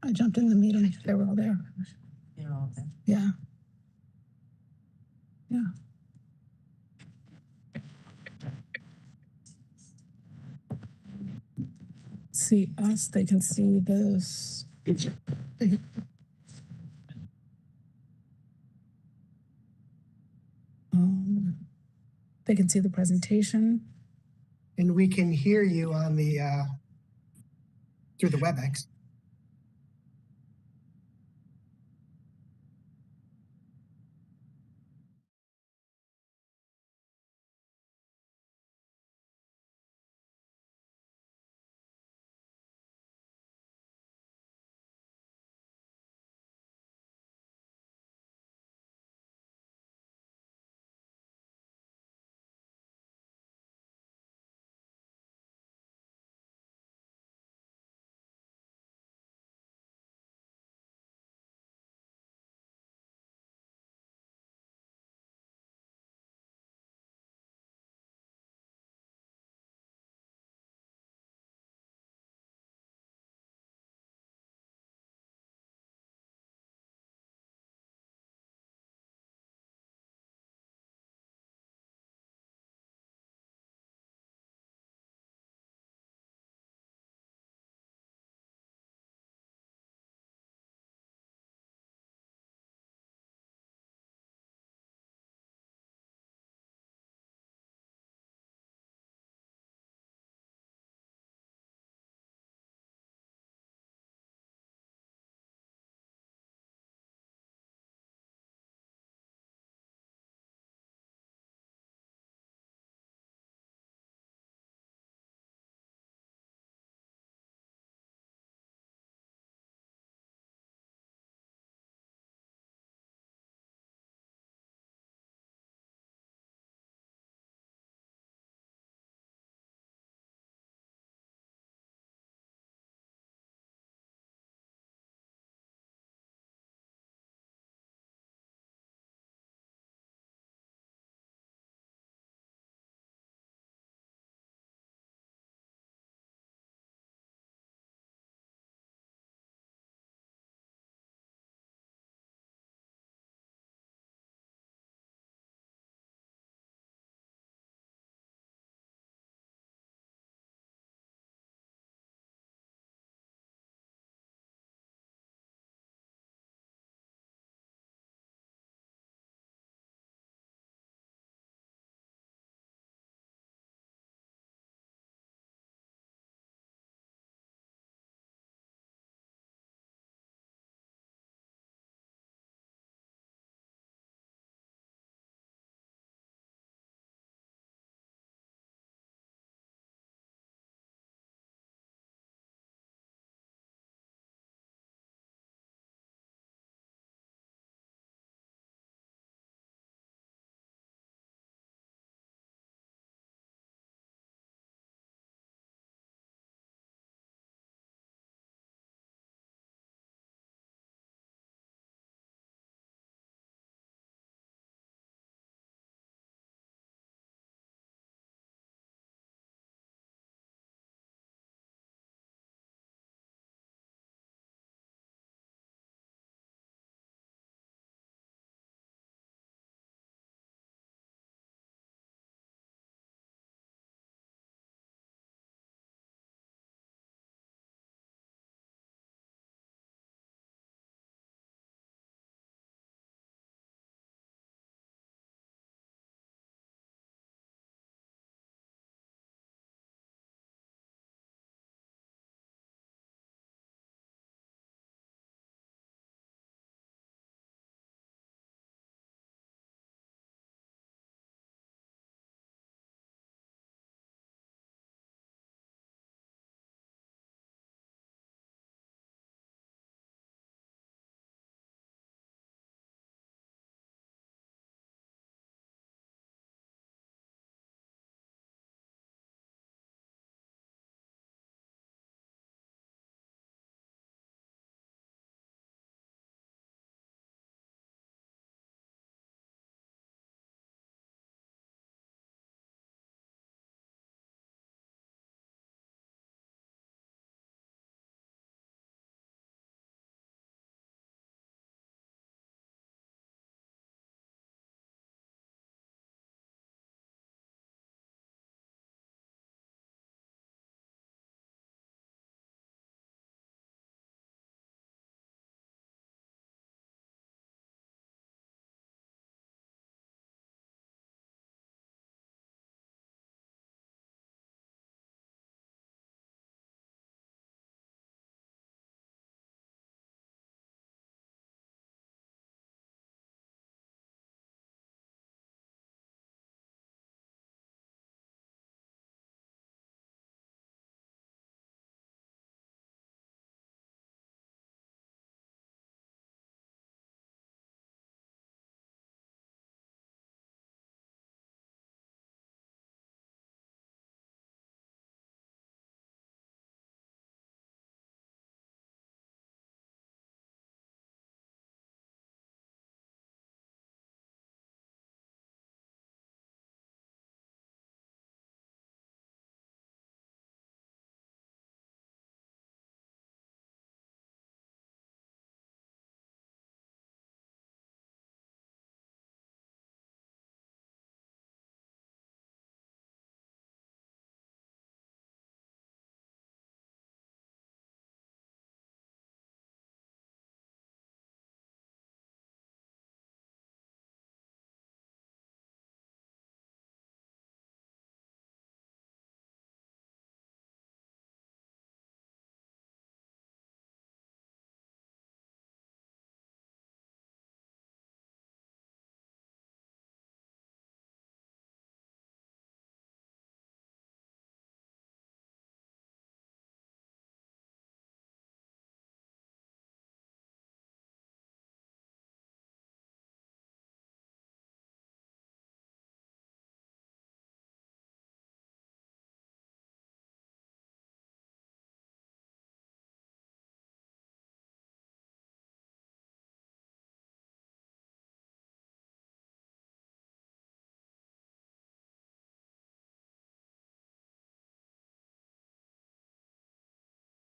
[SPEAKER 14] I jumped in the meeting. They were all there.
[SPEAKER 3] They're all there.
[SPEAKER 14] Yeah. Yeah. See us, they can see this. They can see the presentation.
[SPEAKER 7] And we can hear you on the, through the WebEx.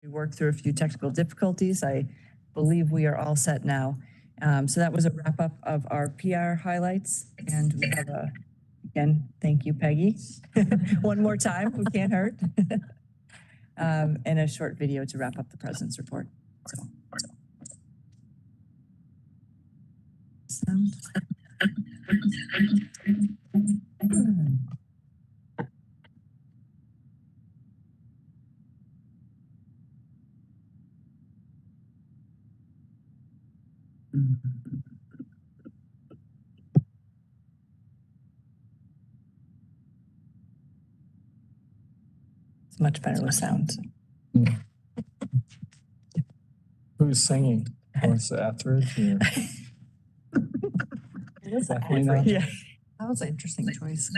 [SPEAKER 11] We worked through a few technical difficulties. I believe we are all set now. So that was a wrap up of our PR highlights. And we have again, thank you, Peggy. One more time, we can't hurt. And a short video to wrap up the president's report. It's much better with sound.
[SPEAKER 2] Who's singing? What's the Etheridge? Or?
[SPEAKER 11] Yeah, that was an interesting choice.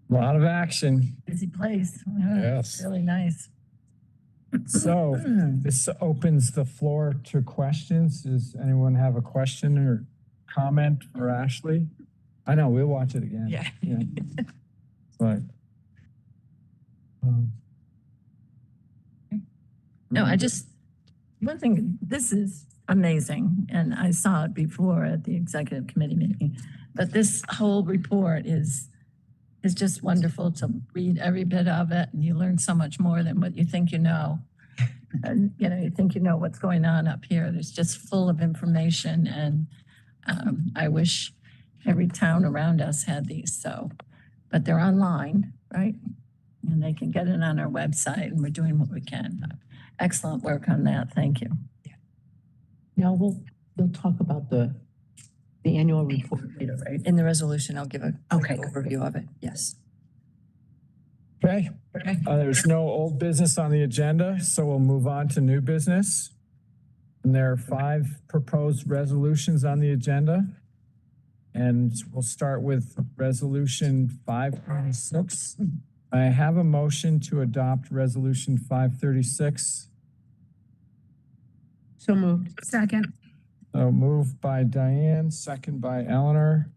[SPEAKER 2] A lot of action.
[SPEAKER 1] Busy place.
[SPEAKER 2] Yes.
[SPEAKER 1] Really nice.
[SPEAKER 2] So this opens the floor to questions. Does anyone have a question or comment for Ashley? I know, we'll watch it again.
[SPEAKER 11] Yeah.
[SPEAKER 2] But.
[SPEAKER 1] No, one thing, this is amazing, and I saw it before at the executive committee meeting, but this whole report is just wonderful to read every bit of it, and you learn so much more than what you think you know. And, you think you know what's going on up here. It's just full of information, and I wish every town around us had these, but they're online, right? And they can get it on our website, and we're doing what we can. Excellent work on that. Thank you.
[SPEAKER 15] Now we'll talk about the annual report later, right?
[SPEAKER 11] In the resolution, I'll give a
[SPEAKER 15] Okay.
[SPEAKER 11] overview of it. Yes.
[SPEAKER 2] Okay, there's no old business on the agenda, so we'll move on to new business. And there are 5 proposed resolutions on the agenda. And we'll start with Resolution 536. I have a motion to adopt Resolution 536.
[SPEAKER 15] So moved.
[SPEAKER 14] Second.
[SPEAKER 2] So moved by Diane, second by Eleanor.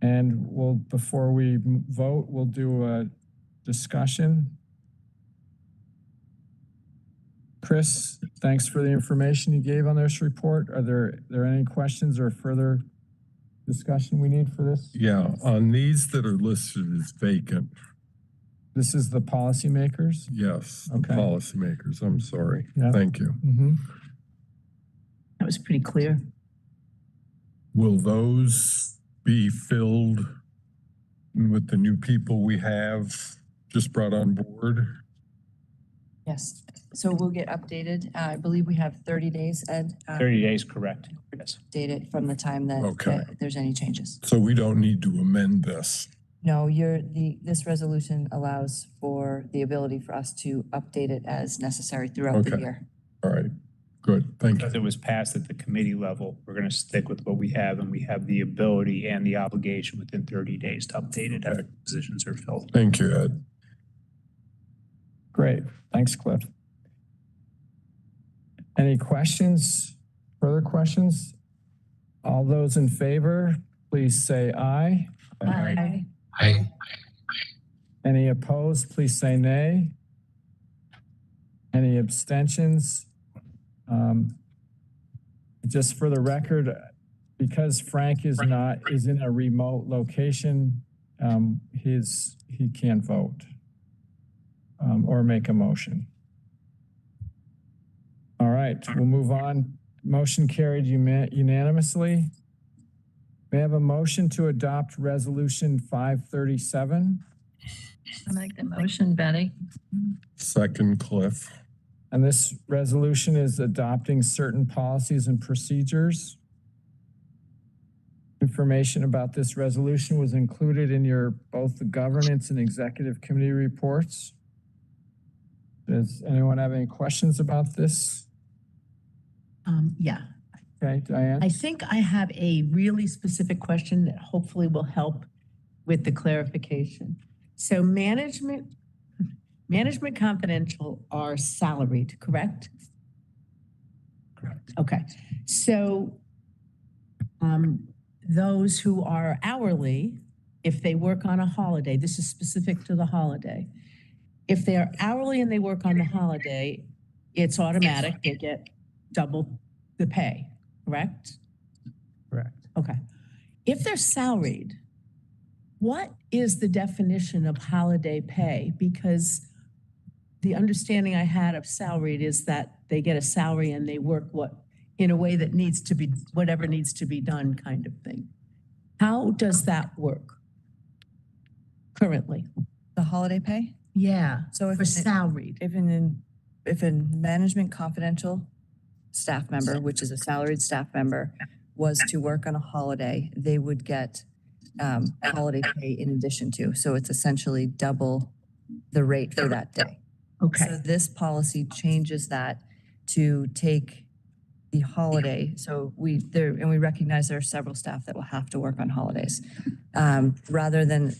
[SPEAKER 2] And before we vote, we'll do a discussion. Chris, thanks for the information you gave on this report. Are there any questions or further discussion we need for this?
[SPEAKER 4] Yeah, on these that are listed as vacant,
[SPEAKER 2] This is the policymakers?
[SPEAKER 4] yes, the
[SPEAKER 2] Okay.
[SPEAKER 4] policymakers, I'm sorry.
[SPEAKER 2] Yeah.
[SPEAKER 4] Thank you.
[SPEAKER 15] That was pretty clear.
[SPEAKER 4] Will those be filled with the new people we have just brought on board?
[SPEAKER 11] Yes, so we'll get updated. I believe we have 30 days, Ed.
[SPEAKER 6] 30 days, correct. Yes.
[SPEAKER 11] Date it from the time that
[SPEAKER 4] Okay.
[SPEAKER 11] that there's any changes.
[SPEAKER 4] So we don't need to amend this.
[SPEAKER 11] No, this resolution allows for the ability for us to update it as necessary throughout the
[SPEAKER 4] Okay.
[SPEAKER 11] year.
[SPEAKER 4] All right, good, thank you.
[SPEAKER 16] Because it was passed at the committee level, we're going to stick with what we have, and we have the ability and the obligation within 30 days to update it as positions are filled.
[SPEAKER 4] Thank you, Ed.
[SPEAKER 2] Great, thanks, Cliff. Any questions, further questions? All those in favor, please say aye.
[SPEAKER 14] Aye.
[SPEAKER 6] Aye.
[SPEAKER 2] Any opposed, please say nay. Any abstentions? Just for the record, because Frank is in a remote location, he can't vote or make a motion. All right, we'll move on. Motion carried unanimously. May I have a motion to adopt Resolution 537?
[SPEAKER 1] I make the motion, Betty.
[SPEAKER 4] Second, Cliff.
[SPEAKER 2] And this resolution is adopting certain policies and procedures. Information about this resolution was included in both the governance and executive committee reports. Does anyone have any questions about this?
[SPEAKER 15] Yeah.
[SPEAKER 2] Okay, Diane?
[SPEAKER 15] I think I have a really specific question that hopefully will help with the clarification. So management confidential are salaried, correct?
[SPEAKER 2] Correct.
[SPEAKER 15] Okay. So those who are hourly, if they work on a holiday, this is specific to the holiday. If they are hourly and they work on the holiday, it's automatic. They get double the pay, correct?
[SPEAKER 2] Correct.
[SPEAKER 15] Okay. If they're salaried, what is the definition of holiday pay? Because the understanding I had of salaried is that they get a salary and they work in a way that needs to be, whatever needs to be done kind of thing. How does that work currently?
[SPEAKER 11] The holiday pay?
[SPEAKER 15] Yeah,
[SPEAKER 11] So
[SPEAKER 15] for salaried.
[SPEAKER 11] if a management confidential staff member, which is a salaried staff member, was to work on a holiday, they would get holiday pay in addition to. So it's essentially double the rate for that day.
[SPEAKER 15] Okay.
[SPEAKER 11] So this policy changes that to take the holiday. So we recognize there are several staff that will have to work on holidays. Rather than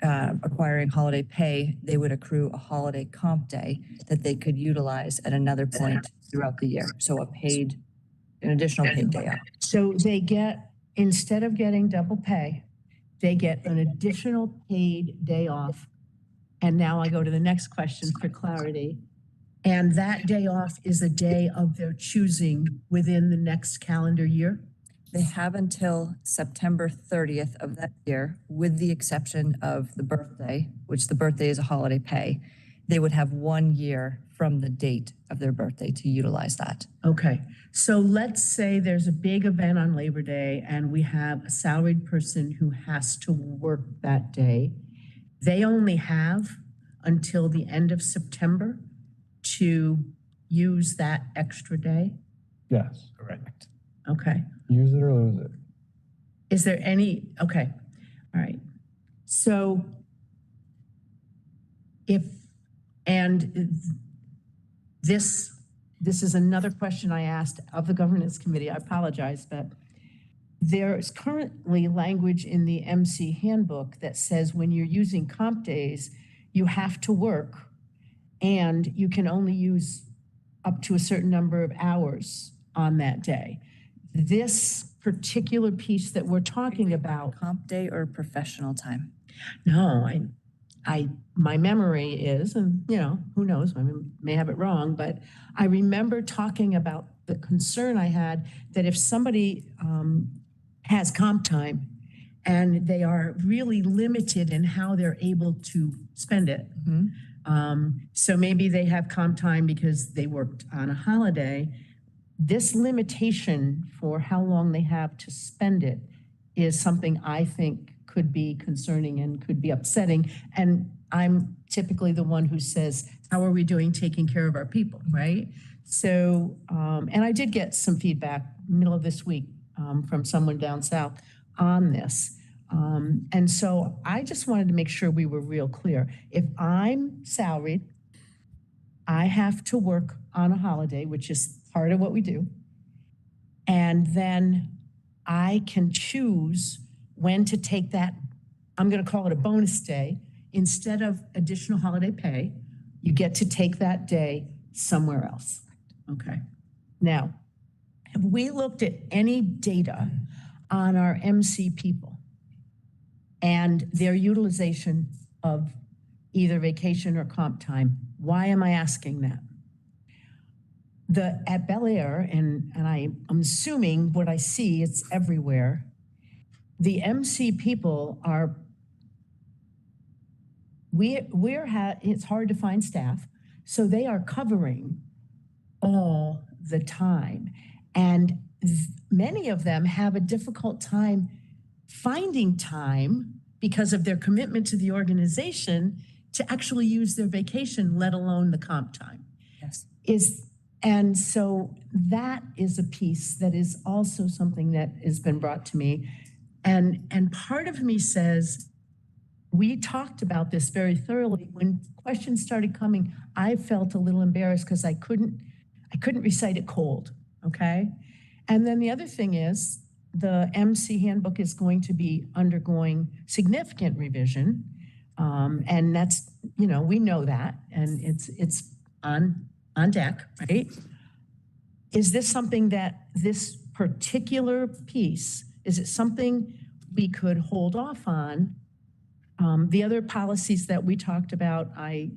[SPEAKER 11] acquiring holiday pay, they would accrue a holiday comp day that they could utilize at another point throughout the year. So an additional paid day off.
[SPEAKER 15] So they get, instead of getting double pay, they get an additional paid day off. And now I go to the next question for clarity. And that day off is a day of their choosing within the next calendar year?
[SPEAKER 11] They have until September 30th of that year, with the exception of the birthday, which the birthday is a holiday pay. They would have 1 year from the date of their birthday to utilize that.
[SPEAKER 15] Okay, so let's say there's a big event on Labor Day and we have a salaried person who has to work that day. They only have until the end of September to use that extra day?
[SPEAKER 2] Yes.
[SPEAKER 16] Correct.
[SPEAKER 15] Okay.
[SPEAKER 2] Use it or lose it.
[SPEAKER 15] Is there any, okay, all right. So and this is another question I asked of the governance committee. I apologize, but there is currently language in the MC handbook that says when you're using comp days, you have to work and you can only use up to a certain number of hours on that day. This particular piece that we're talking about.
[SPEAKER 11] Comp day or professional time?
[SPEAKER 15] No, my memory is, and you know, who knows, I may have it wrong, but I remember talking about the concern I had that if somebody has comp time and they are really limited in how they're able to spend it. So maybe they have comp time because they worked on a holiday. This limitation for how long they have to spend it is something I think could be concerning and could be upsetting. And I'm typically the one who says, how are we doing taking care of our people, right? So, and I did get some feedback middle of this week from someone down south on this. And so I just wanted to make sure we were real clear. If I'm salaried, I have to work on a holiday, which is part of what we do. And then I can choose when to take that, I'm going to call it a bonus day. Instead of additional holiday pay, you get to take that day somewhere else. Okay. Now, have we looked at any data on our MC people and their utilization of either vacation or comp time? Why am I asking that? At Bel Air, and I'm assuming what I see, it's everywhere, the MC people are, it's hard to find staff, so they are covering all the time. And many of them have a difficult time finding time because of their commitment to the organization to actually use their vacation, let alone the comp time.
[SPEAKER 11] Yes.
[SPEAKER 15] And so that is a piece that is also something that has been brought to me. And part of me says, we talked about this very thoroughly. When questions started coming, I felt a little embarrassed because I couldn't recite it cold, okay? And then the other thing is the MC handbook is going to be undergoing significant revision. And that's, you know, we know that, and it's on deck, right? Is this something that this particular piece, is it something we could hold off on? The other policies that we talked about, I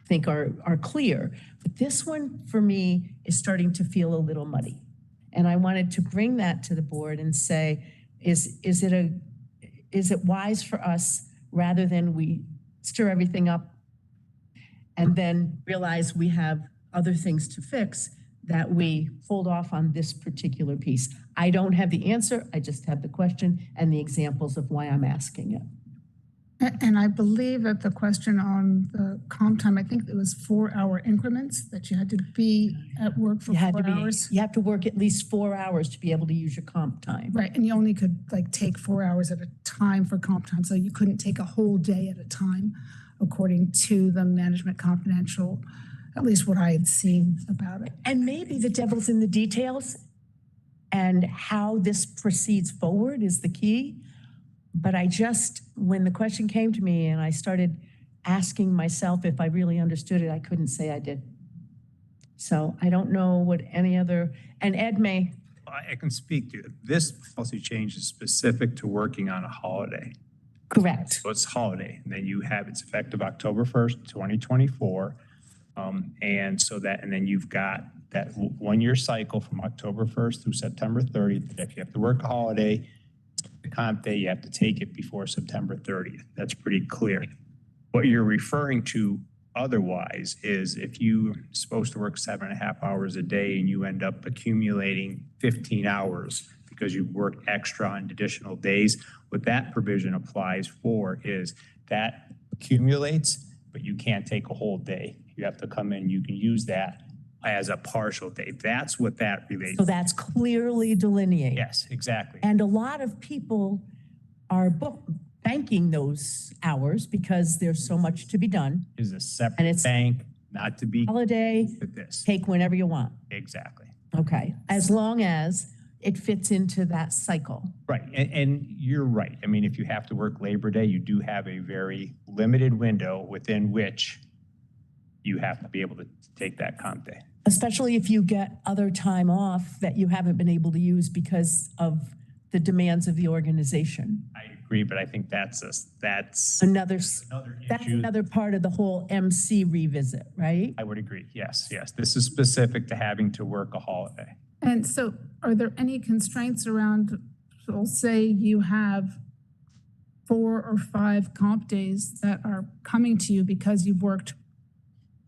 [SPEAKER 15] think are clear, but this one for me is starting to feel a little muddy. And I wanted to bring that to the board and say, is it wise for us, rather than we stir everything up and then realize we have other things to fix, that we hold off on this particular piece? I don't have the answer. I just have the question and the examples of why I'm asking it.
[SPEAKER 14] And I believe that the question on the comp time, I think it was 4-hour increments that you had to be at work for 4 hours.
[SPEAKER 15] You have to work at least 4 hours to be able to use your comp time.
[SPEAKER 14] Right, and you only could like take 4 hours at a time for comp time, so you couldn't take a whole day at a time, according to the Management Confidential, at least what I had seen about it.
[SPEAKER 15] And maybe the devil's in the details, and how this proceeds forward is the key. But when the question came to me and I started asking myself if I really understood it, I couldn't say I did. So I don't know what any other, and Ed may.
[SPEAKER 16] I can speak to it. This policy change is specific to working on a holiday.
[SPEAKER 15] Correct.
[SPEAKER 16] So it's holiday, and then it's effective October 1st, 2024. And then you've got that 1 year cycle from October 1st through September 30th. If you have to work a holiday, the comp day, you have to take it before September 30th. That's pretty clear. What you're referring to otherwise is if you're supposed to work 7.5 hours a day and you end up accumulating 15 hours because you work extra on additional days, what that provision applies for is that accumulates, but you can't take a whole day. You have to come in, you can use that as a partial day. That's what that relates to.
[SPEAKER 15] So that's clearly delineated.
[SPEAKER 16] Yes, exactly.
[SPEAKER 15] And a lot of people are banking those hours because there's so much to be done.
[SPEAKER 16] Is a
[SPEAKER 15] And
[SPEAKER 16] separate
[SPEAKER 15] it's
[SPEAKER 16] bank, not to be
[SPEAKER 15] holiday,
[SPEAKER 16] with this.
[SPEAKER 15] take whenever you want.
[SPEAKER 16] Exactly.
[SPEAKER 15] Okay, as long as it fits into that cycle.
[SPEAKER 16] Right, and you're right. I mean, if you have to work Labor Day, you do have a very limited window within which you have to be able to take that comp day.
[SPEAKER 15] Especially if you get other time off that you haven't been able to use because of the demands of the organization.
[SPEAKER 16] I agree, but I think that's
[SPEAKER 15] Another
[SPEAKER 16] issue.
[SPEAKER 15] another part of the whole MC revisit, right?
[SPEAKER 16] I would agree. Yes, yes. This is specific to having to work a holiday.
[SPEAKER 14] And so are there any constraints around, so say you have 4 or 5 comp days that are coming to you because you've worked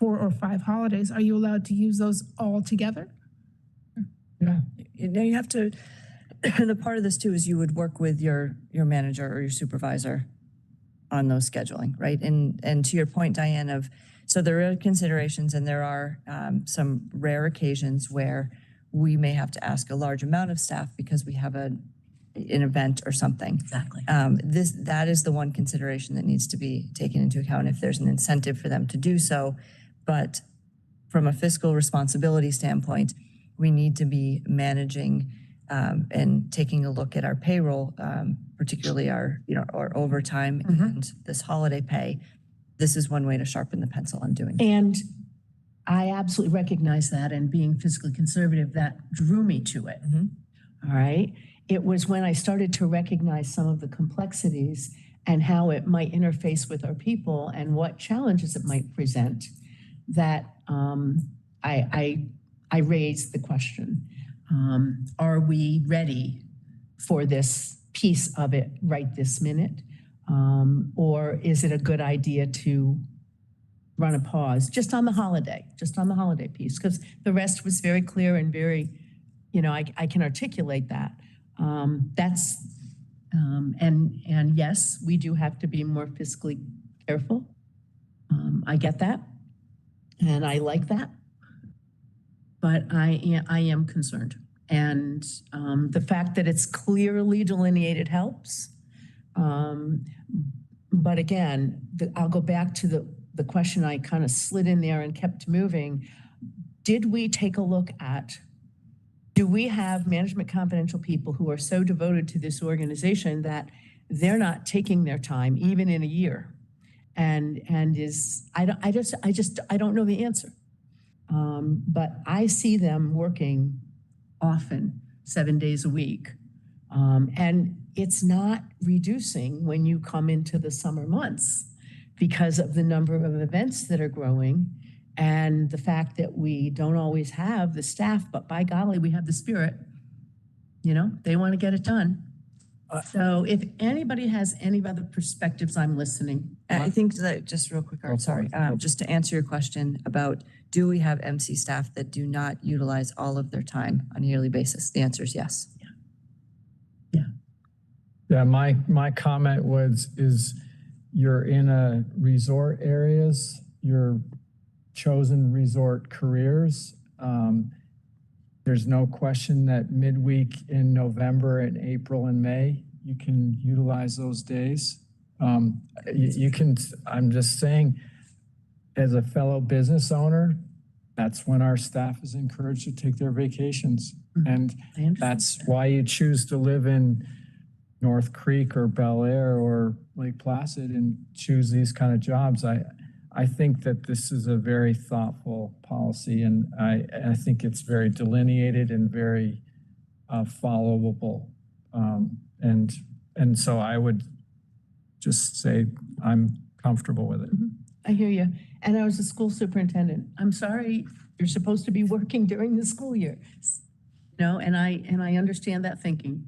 [SPEAKER 14] 4 or 5 holidays, are you allowed to use those all together?
[SPEAKER 11] Yeah. You know, you have to, the part of this too is you would work with your manager or your supervisor on those scheduling, right? And to your point, Diane, so there are considerations and there are some rare occasions where we may have to ask a large amount of staff because we have an event or something.
[SPEAKER 1] Exactly.
[SPEAKER 11] That is the one consideration that needs to be taken into account if there's an incentive for them to do so. But from a fiscal responsibility standpoint, we need to be managing and taking a look at our payroll, particularly our overtime and this holiday pay. This is one way to sharpen the pencil on doing it.
[SPEAKER 15] And I absolutely recognize that, and being fiscally conservative, that drew me to it. All right. It was when I started to recognize some of the complexities and how it might interface with our people and what challenges it might present that I raised the question. Are we ready for this piece of it right this minute? Or is it a good idea to run a pause just on the holiday piece? Because the rest was very clear and very, I can articulate that. And yes, we do have to be more fiscally careful. I get that. And I like that. But I am concerned. And the fact that it's clearly delineated helps. But again, I'll go back to the question I kind of slid in there and kept moving. Did we take a look at, do we have management confidential people who are so devoted to this organization that they're not taking their time even in a year? And I don't know the answer. But I see them working often 7 days a week. And it's not reducing when you come into the summer months because of the number of events that are growing and the fact that we don't always have the staff, but by golly, we have the spirit. They want to get it done. So if anybody has any other perspectives, I'm listening.
[SPEAKER 11] I think that just real quick, Art, sorry, just to answer your question about do we have MC staff that do not utilize all of their time on a yearly basis? The answer is yes.
[SPEAKER 2] Yeah, my comment is you're in a resort areas, your chosen resort careers. There's no question that midweek in November and April and May, you can utilize those days. You can, I'm just saying, as a fellow business owner, that's when our staff is encouraged to take their vacations. And that's why you choose to live in North Creek or Bel Air or Lake Placid and choose these kind of jobs. I think that this is a very thoughtful policy, and I think it's very delineated and very followable. And so I would just say I'm comfortable with it.
[SPEAKER 15] I hear you. And I was a school superintendent. I'm sorry, you're supposed to be working during the school year. And I understand that thinking.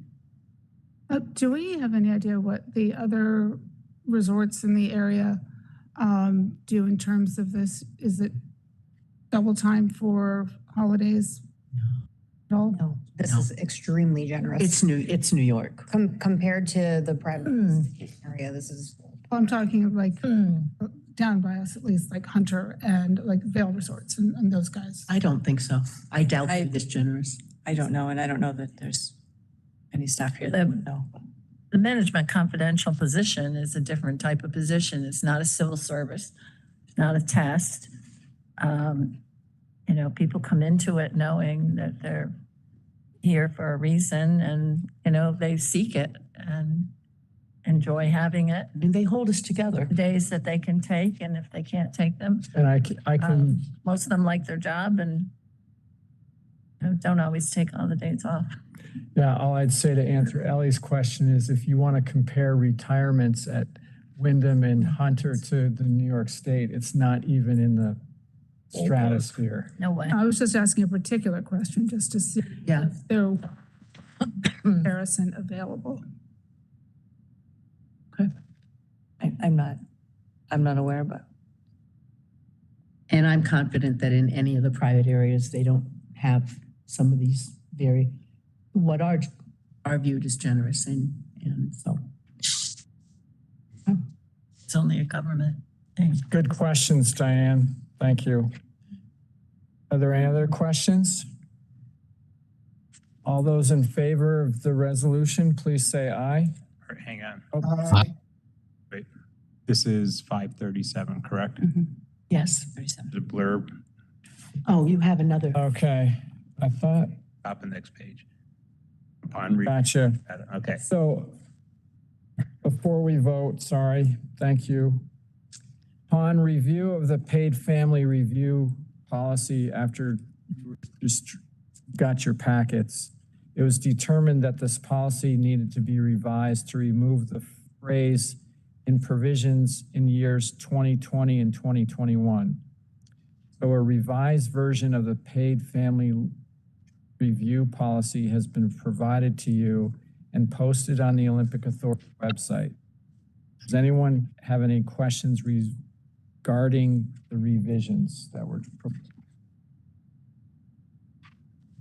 [SPEAKER 14] Do we have any idea what the other resorts in the area do in terms of this? Is it double time for holidays? No.
[SPEAKER 12] No, this is extremely generous.
[SPEAKER 15] It's New York.
[SPEAKER 12] Compared to the private area, this is.
[SPEAKER 14] I'm talking like down by us, at least, like Hunter and like Vail Resorts and those guys.
[SPEAKER 15] I don't think so. I doubt they're this generous.
[SPEAKER 11] I don't know, and I don't know that there's any staff here that would know.
[SPEAKER 1] the management confidential position is a different type of position. It's not a civil service. It's not a test. You know, people come into it knowing that they're here for a reason and, you know, they seek it and enjoy having it.
[SPEAKER 15] And they hold us together.
[SPEAKER 1] Days that they can take, and if they can't take them,
[SPEAKER 2] And I can,
[SPEAKER 1] most of them like their job and you know, don't always take all the days off.
[SPEAKER 2] yeah, all I'd say to answer Ellie's question is if you want to compare retirements at Wyndham and Hunter to the New York State, it's not even in the stratosphere.
[SPEAKER 1] No way.
[SPEAKER 14] I was just asking a particular question just to see
[SPEAKER 15] Yeah.
[SPEAKER 14] if there was comparison available.
[SPEAKER 11] I'm not aware, but.
[SPEAKER 15] And I'm confident that in any of the private areas, they don't have some of these what are viewed as generous and so.
[SPEAKER 1] It's only a government thing.
[SPEAKER 2] Good questions, Diane. Thank you. Are there any other questions? All those in favor of the resolution, please say aye.
[SPEAKER 16] Or hang on.
[SPEAKER 7] Aye.
[SPEAKER 16] Wait. This is 537, correct?
[SPEAKER 15] Yes.
[SPEAKER 16] The blurb,
[SPEAKER 15] Oh, you have another.
[SPEAKER 2] Okay, I thought,
[SPEAKER 16] top of the next page. Upon re-
[SPEAKER 2] gotcha.
[SPEAKER 16] Okay.
[SPEAKER 2] So before we vote, sorry, thank you. Upon review of the paid family review policy after you just got your packets, it was determined that this policy needed to be revised to remove the phrase in provisions in years 2020 and 2021. So a revised version of the paid family review policy has been provided to you and posted on the Olympic Authority website. Does anyone have any questions regarding the revisions that were proposed?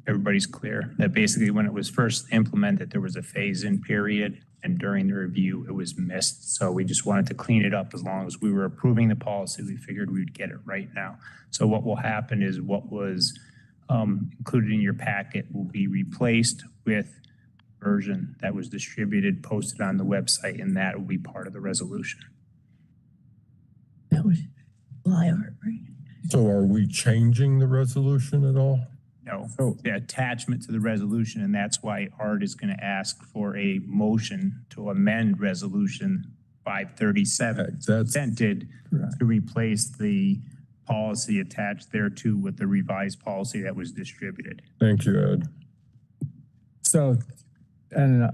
[SPEAKER 16] Everybody's clear that basically when it was first implemented, there was a phase-in period, and during the review, it was missed. So we just wanted to clean it up. As long as we were approving the policy, we figured we would get it right now. So what will happen is what was included in your packet will be replaced with version that was distributed, posted on the website, and that will be part of the resolution.
[SPEAKER 15] That was July art, right?
[SPEAKER 4] So are we changing the resolution at all?
[SPEAKER 16] No, the attachment to the resolution, and that's why Art is going to ask for a motion to amend resolution 537 presented to replace the policy attached thereto with the revised policy that was distributed.
[SPEAKER 4] Thank you, Ed.
[SPEAKER 2] So, and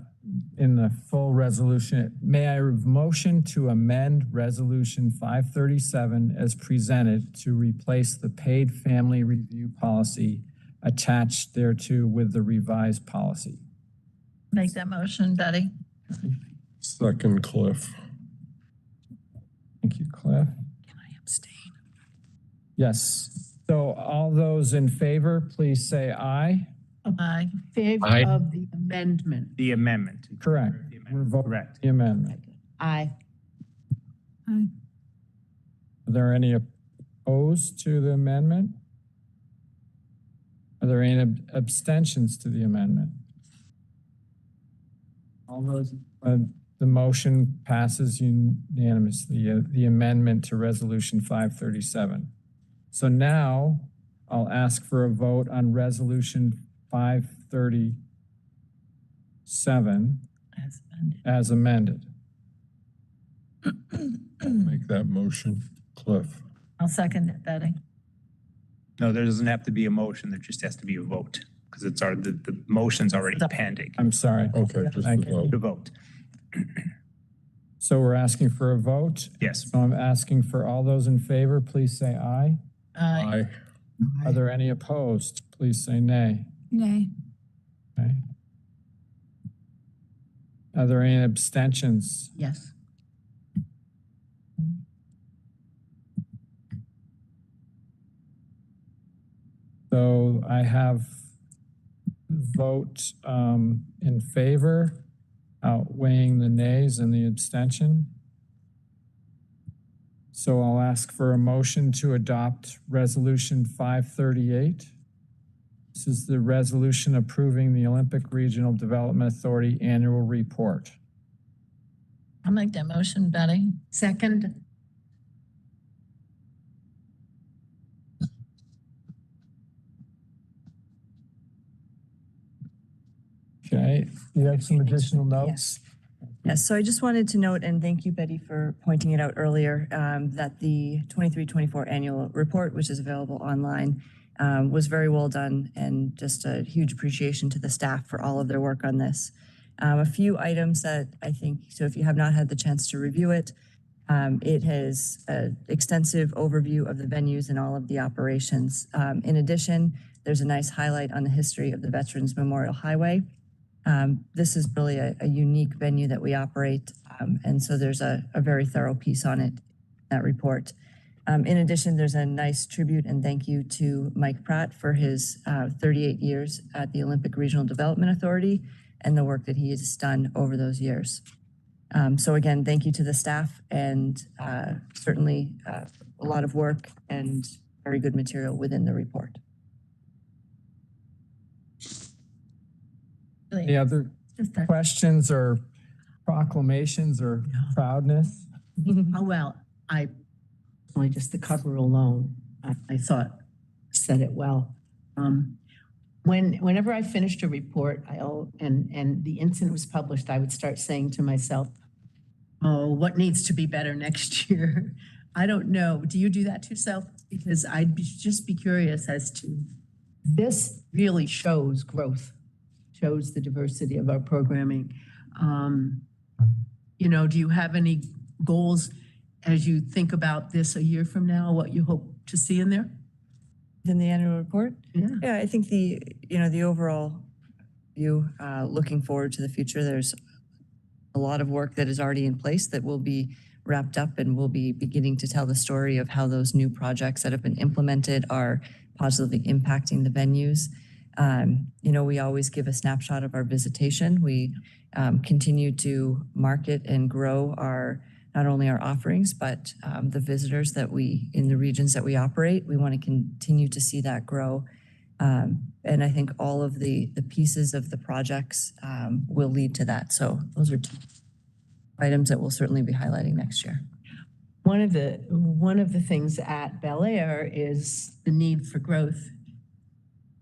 [SPEAKER 2] in the full resolution, may I motion to amend resolution 537 as presented to replace the paid family review policy attached thereto with the revised policy?
[SPEAKER 1] Make that motion, Betty.
[SPEAKER 4] Second, Cliff.
[SPEAKER 2] Thank you, Cliff.
[SPEAKER 15] Can I abstain?
[SPEAKER 2] Yes. So all those in favor, please say aye.
[SPEAKER 1] Aye.
[SPEAKER 15] Favor
[SPEAKER 8] Aye.
[SPEAKER 15] of the amendment.
[SPEAKER 16] The amendment.
[SPEAKER 2] Correct. We're voting
[SPEAKER 16] Correct.
[SPEAKER 2] the amendment.
[SPEAKER 15] Aye.
[SPEAKER 14] Aye.
[SPEAKER 2] Are there any opposed to the amendment? Are there any abstentions to the amendment? All those, the motion passes unanimously, the amendment to resolution 537. So now I'll ask for a vote on resolution 537 as amended.
[SPEAKER 4] Make that motion, Cliff.
[SPEAKER 1] I'll second it, Betty.
[SPEAKER 16] No, there doesn't have to be a motion. There just has to be a vote because it's the motion's already pending.
[SPEAKER 2] I'm sorry.
[SPEAKER 4] Okay, just
[SPEAKER 2] Thank
[SPEAKER 4] a
[SPEAKER 2] you.
[SPEAKER 4] vote.
[SPEAKER 16] The vote.
[SPEAKER 2] So we're asking for a vote.
[SPEAKER 16] Yes.
[SPEAKER 2] So I'm asking for all those in favor, please say aye.
[SPEAKER 1] Aye.
[SPEAKER 2] Are there any opposed? Please say nay.
[SPEAKER 14] Nay.
[SPEAKER 2] Okay. Are there any abstentions?
[SPEAKER 15] Yes.
[SPEAKER 2] So I have vote in favor outweighing the nays and the abstention. So I'll ask for a motion to adopt resolution 538. This is the resolution approving the Olympic Regional Development Authority annual report.
[SPEAKER 1] I'll make that motion, Betty.
[SPEAKER 12] Second.
[SPEAKER 2] Okay, you have some additional notes?
[SPEAKER 11] Yes, so I just wanted to note, and thank you, Betty, for pointing it out earlier, that the 23-24 annual report, which is available online, was very well done, and just a huge appreciation to the staff for all of their work on this. A few items that I think, so if you have not had the chance to review it, it has an extensive overview of the venues and all of the operations. In addition, there's a nice highlight on the history of the Veterans Memorial Highway. This is really a unique venue that we operate, and so there's a very thorough piece on it, that report. In addition, there's a nice tribute and thank you to Mike Pratt for his 38 years at the Olympic Regional Development Authority and the work that he has done over those years. So again, thank you to the staff, and certainly a lot of work and very good material within the report.
[SPEAKER 2] Any other questions or proclamations or proudness?
[SPEAKER 15] Oh, well, only just the cover alone, I thought said it well. Whenever I finished a report, and the incident was published, I would start saying to myself, oh, what needs to be better next year? I don't know. Do you do that to yourself? Because just be curious as to, this really shows growth, shows the diversity of our programming. You know, do you have any goals as you think about this a year from now, what you hope to see in there?
[SPEAKER 11] In the annual report?
[SPEAKER 15] Yeah.
[SPEAKER 11] I think the overall view, looking forward to the future, there's a lot of work that is already in place that will be wrapped up, and we'll be beginning to tell the story of how those new projects that have been implemented are positively impacting the venues. You know, we always give a snapshot of our visitation. We continue to market and grow not only our offerings, but the visitors that in the regions that we operate. We want to continue to see that grow. And I think all of the pieces of the projects will lead to that. So those are two items that we'll certainly be highlighting next year.
[SPEAKER 15] One of the things at Bel Air is the need for growth.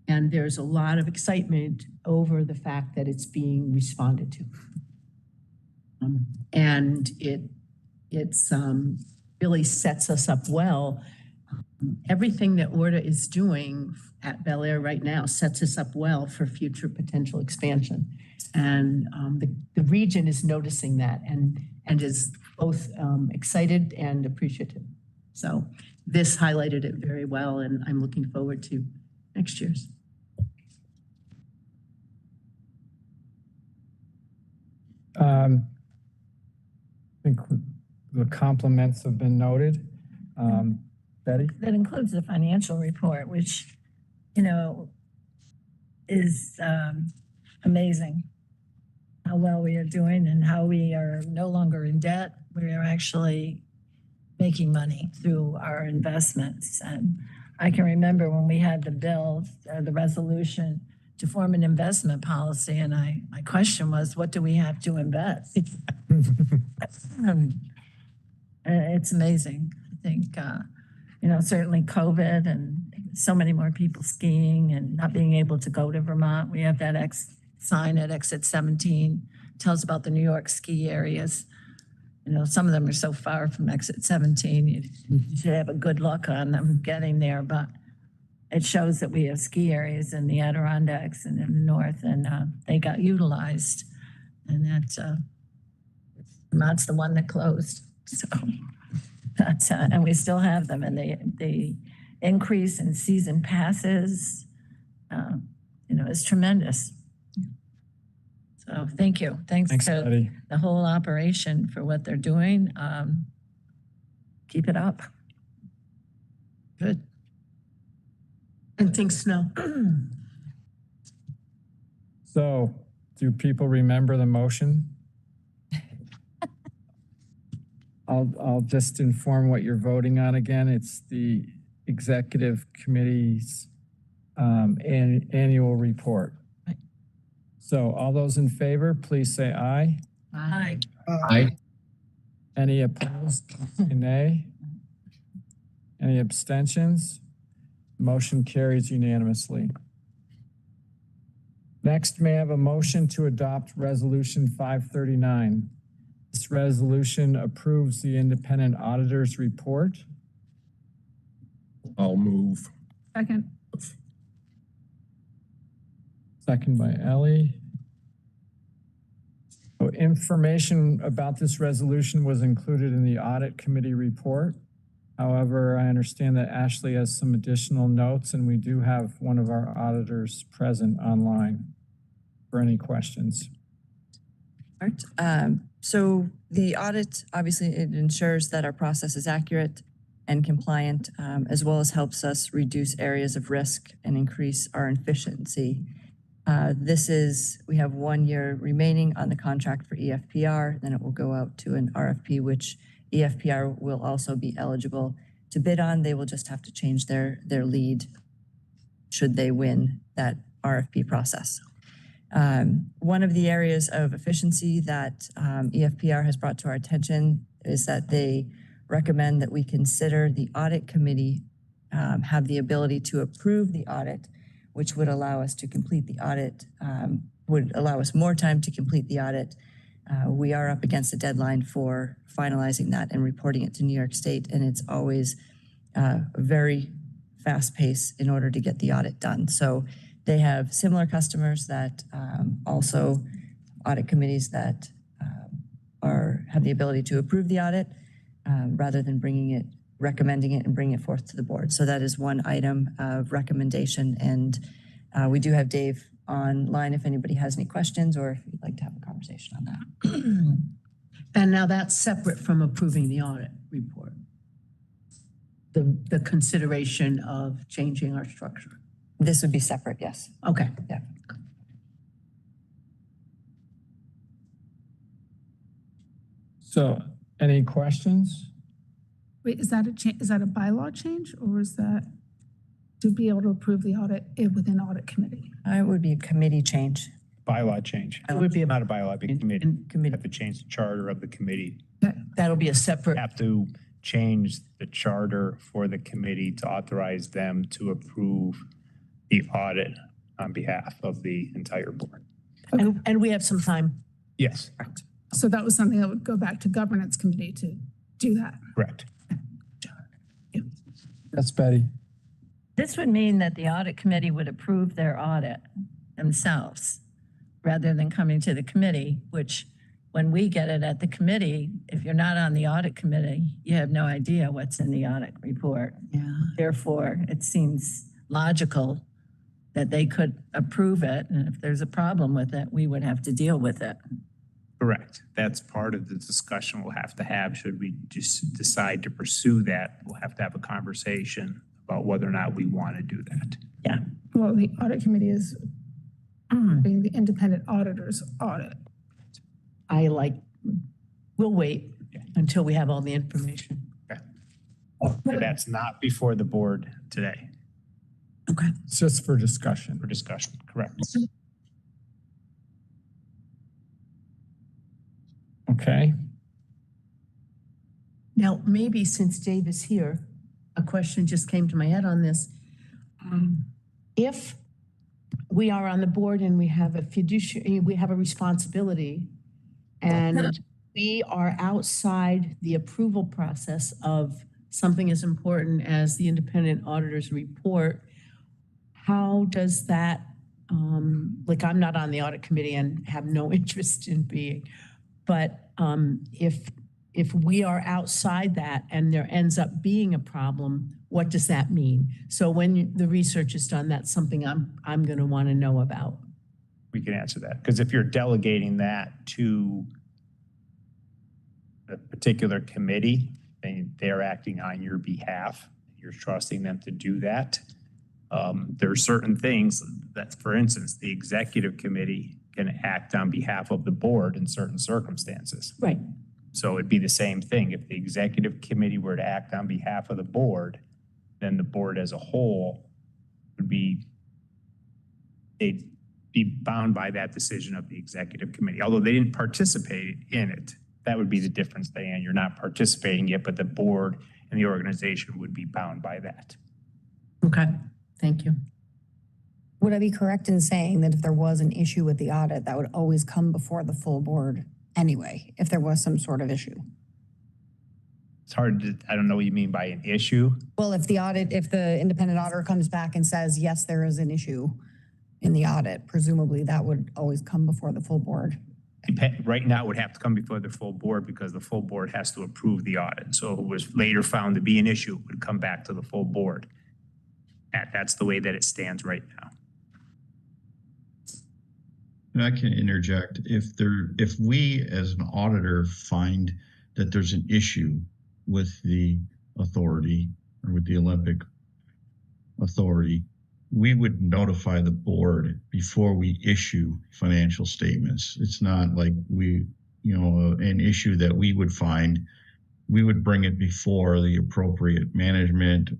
[SPEAKER 15] And there's a lot of excitement over the fact that it's being responded to. And it's really sets us up well. Everything that ORDA is doing at Bel Air right now sets us up well for future potential expansion. And the region is noticing that and is both excited and appreciative. So this highlighted it very well, and I'm looking forward to next year's.
[SPEAKER 2] I think the compliments have been noted. Betty?
[SPEAKER 1] That includes the financial report, which, you know, is amazing how well we are doing and how we are no longer in debt. We are actually making money through our investments. And I can remember when we had the bill, the resolution to form an investment policy, and my question was, what do we have to invest? It's amazing. I think, you know, certainly COVID and so many more people skiing and not being able to go to Vermont. We have that sign at exit 17, tells about the New York ski areas. You know, some of them are so far from exit 17, you should have a good look on them getting there, but it shows that we have ski areas in the Adirondacks and in the north, and they got utilized. And Vermont's the one that closed. So that's, and we still have them, and the increase in season passes, you know, is tremendous. So thank you. Thanks to
[SPEAKER 2] Betty.
[SPEAKER 1] the whole operation for what they're doing. Keep it up. Good.
[SPEAKER 15] And thanks, Snow.
[SPEAKER 2] So, do people remember the motion? I'll just inform what you're voting on again. It's the executive committee's annual report. So all those in favor, please say aye.
[SPEAKER 1] Aye.
[SPEAKER 8] Aye.
[SPEAKER 2] Any opposed? Say nay. Any abstentions? Motion carries unanimously. Next, may I have a motion to adopt Resolution 539? This resolution approves the independent auditor's report.
[SPEAKER 4] I'll move.
[SPEAKER 14] Second.
[SPEAKER 2] Second by Ellie. So information about this resolution was included in the audit committee report. However, I understand that Ashley has some additional notes, and we do have one of our auditors present online for any questions.
[SPEAKER 11] All right. So the audit, obviously, it ensures that our process is accurate and compliant, as well as helps us reduce areas of risk and increase our efficiency. We have 1 year remaining on the contract for EFPR, then it will go out to an RFP, which EFPR will also be eligible to bid on. They will just have to change their lead should they win that RFP process. One of the areas of efficiency that EFPR has brought to our attention is that they recommend that we consider the audit committee have the ability to approve the audit, which would allow us to complete the audit, would allow us more time to complete the audit. We are up against a deadline for finalizing that and reporting it to New York State, and it's always a very fast pace in order to get the audit done. So they have similar customers that also audit committees that have the ability to approve the audit rather than recommending it and bringing it forth to the board. So that is one item of recommendation. And we do have Dave online if anybody has any questions or if you'd like to have a conversation on that.
[SPEAKER 15] And now that's separate from approving the audit report. The consideration of changing our structure.
[SPEAKER 11] This would be separate, yes.
[SPEAKER 15] Okay.
[SPEAKER 11] Yeah.
[SPEAKER 2] So any questions?
[SPEAKER 14] Wait, is that a bylaw change or is that to be able to approve the audit within audit committee?
[SPEAKER 11] It would be a committee change.
[SPEAKER 16] Bylaw change.
[SPEAKER 15] It would be
[SPEAKER 16] Not a bylaw, it'd be a committee.
[SPEAKER 11] Committee.
[SPEAKER 16] Have to change the charter of the committee.
[SPEAKER 15] That'll be a separate.
[SPEAKER 16] Have to change the charter for the committee to authorize them to approve the audit on behalf of the entire board.
[SPEAKER 15] And we have some time.
[SPEAKER 16] Yes,
[SPEAKER 14] So that was something that would go back to governance committee to do that.
[SPEAKER 16] correct.
[SPEAKER 2] Yes, Betty.
[SPEAKER 1] This would mean that the audit committee would approve their audit themselves rather than coming to the committee, which when we get it at the committee, if you're not on the audit committee, you have no idea what's in the audit report.
[SPEAKER 15] Yeah.
[SPEAKER 1] Therefore, it seems logical that they could approve it. And if there's a problem with it, we would have to deal with it.
[SPEAKER 16] Correct. That's part of the discussion we'll have to have. Should we just decide to pursue that, we'll have to have a conversation about whether or not we want to do that.
[SPEAKER 1] Yeah.
[SPEAKER 14] Well, the audit committee is being the independent auditor's audit.
[SPEAKER 15] We'll wait until we have all the information.
[SPEAKER 16] But that's not before the board today
[SPEAKER 15] Okay.
[SPEAKER 2] It's just for discussion.
[SPEAKER 16] for discussion, correct?
[SPEAKER 2] Okay.
[SPEAKER 15] Now, maybe since Dave is here, a question just came to my head on this. If we are on the board and we have a fiduciary, we have a responsibility, and we are outside the approval process of something as important as the independent auditor's report, how does that, I'm not on the audit committee and have no interest in being, but if we are outside that and there ends up being a problem, what does that mean? So when the research is done, that's something I'm going to want to know about.
[SPEAKER 16] We can answer that. Because if you're delegating that to a particular committee, then they're acting on your behalf. You're trusting them to do that. There are certain things that, for instance, the executive committee can act on behalf of the board in certain circumstances.
[SPEAKER 15] Right.
[SPEAKER 16] So it'd be the same thing. If the executive committee were to act on behalf of the board, then the board as a whole would be, they'd be bound by that decision of the executive committee. Although they didn't participate in it, That would be the difference, Diane. You're not participating yet, but the board and the organization would be bound by that.
[SPEAKER 15] Okay, thank you.
[SPEAKER 12] Would I be correct in saying that if there was an issue with the audit, that would always come before the full board anyway, if there was some sort of issue?
[SPEAKER 16] It's hard to, I don't know what you mean by an issue.
[SPEAKER 12] Well, if the independent auditor comes back and says, yes, there is an issue in the audit, presumably that would always come before the full board.
[SPEAKER 16] Right now, it would have to come before the full board because the full board has to approve the audit. So if it was later found to be an issue, it would come back to the full board. That's the way that it stands right now.
[SPEAKER 8] And I can interject. If we as an auditor find that there's an issue with the authority or with the Olympic Authority, we would notify the board before we issue financial statements. It's not like an issue that we would find. We would bring it before the appropriate management,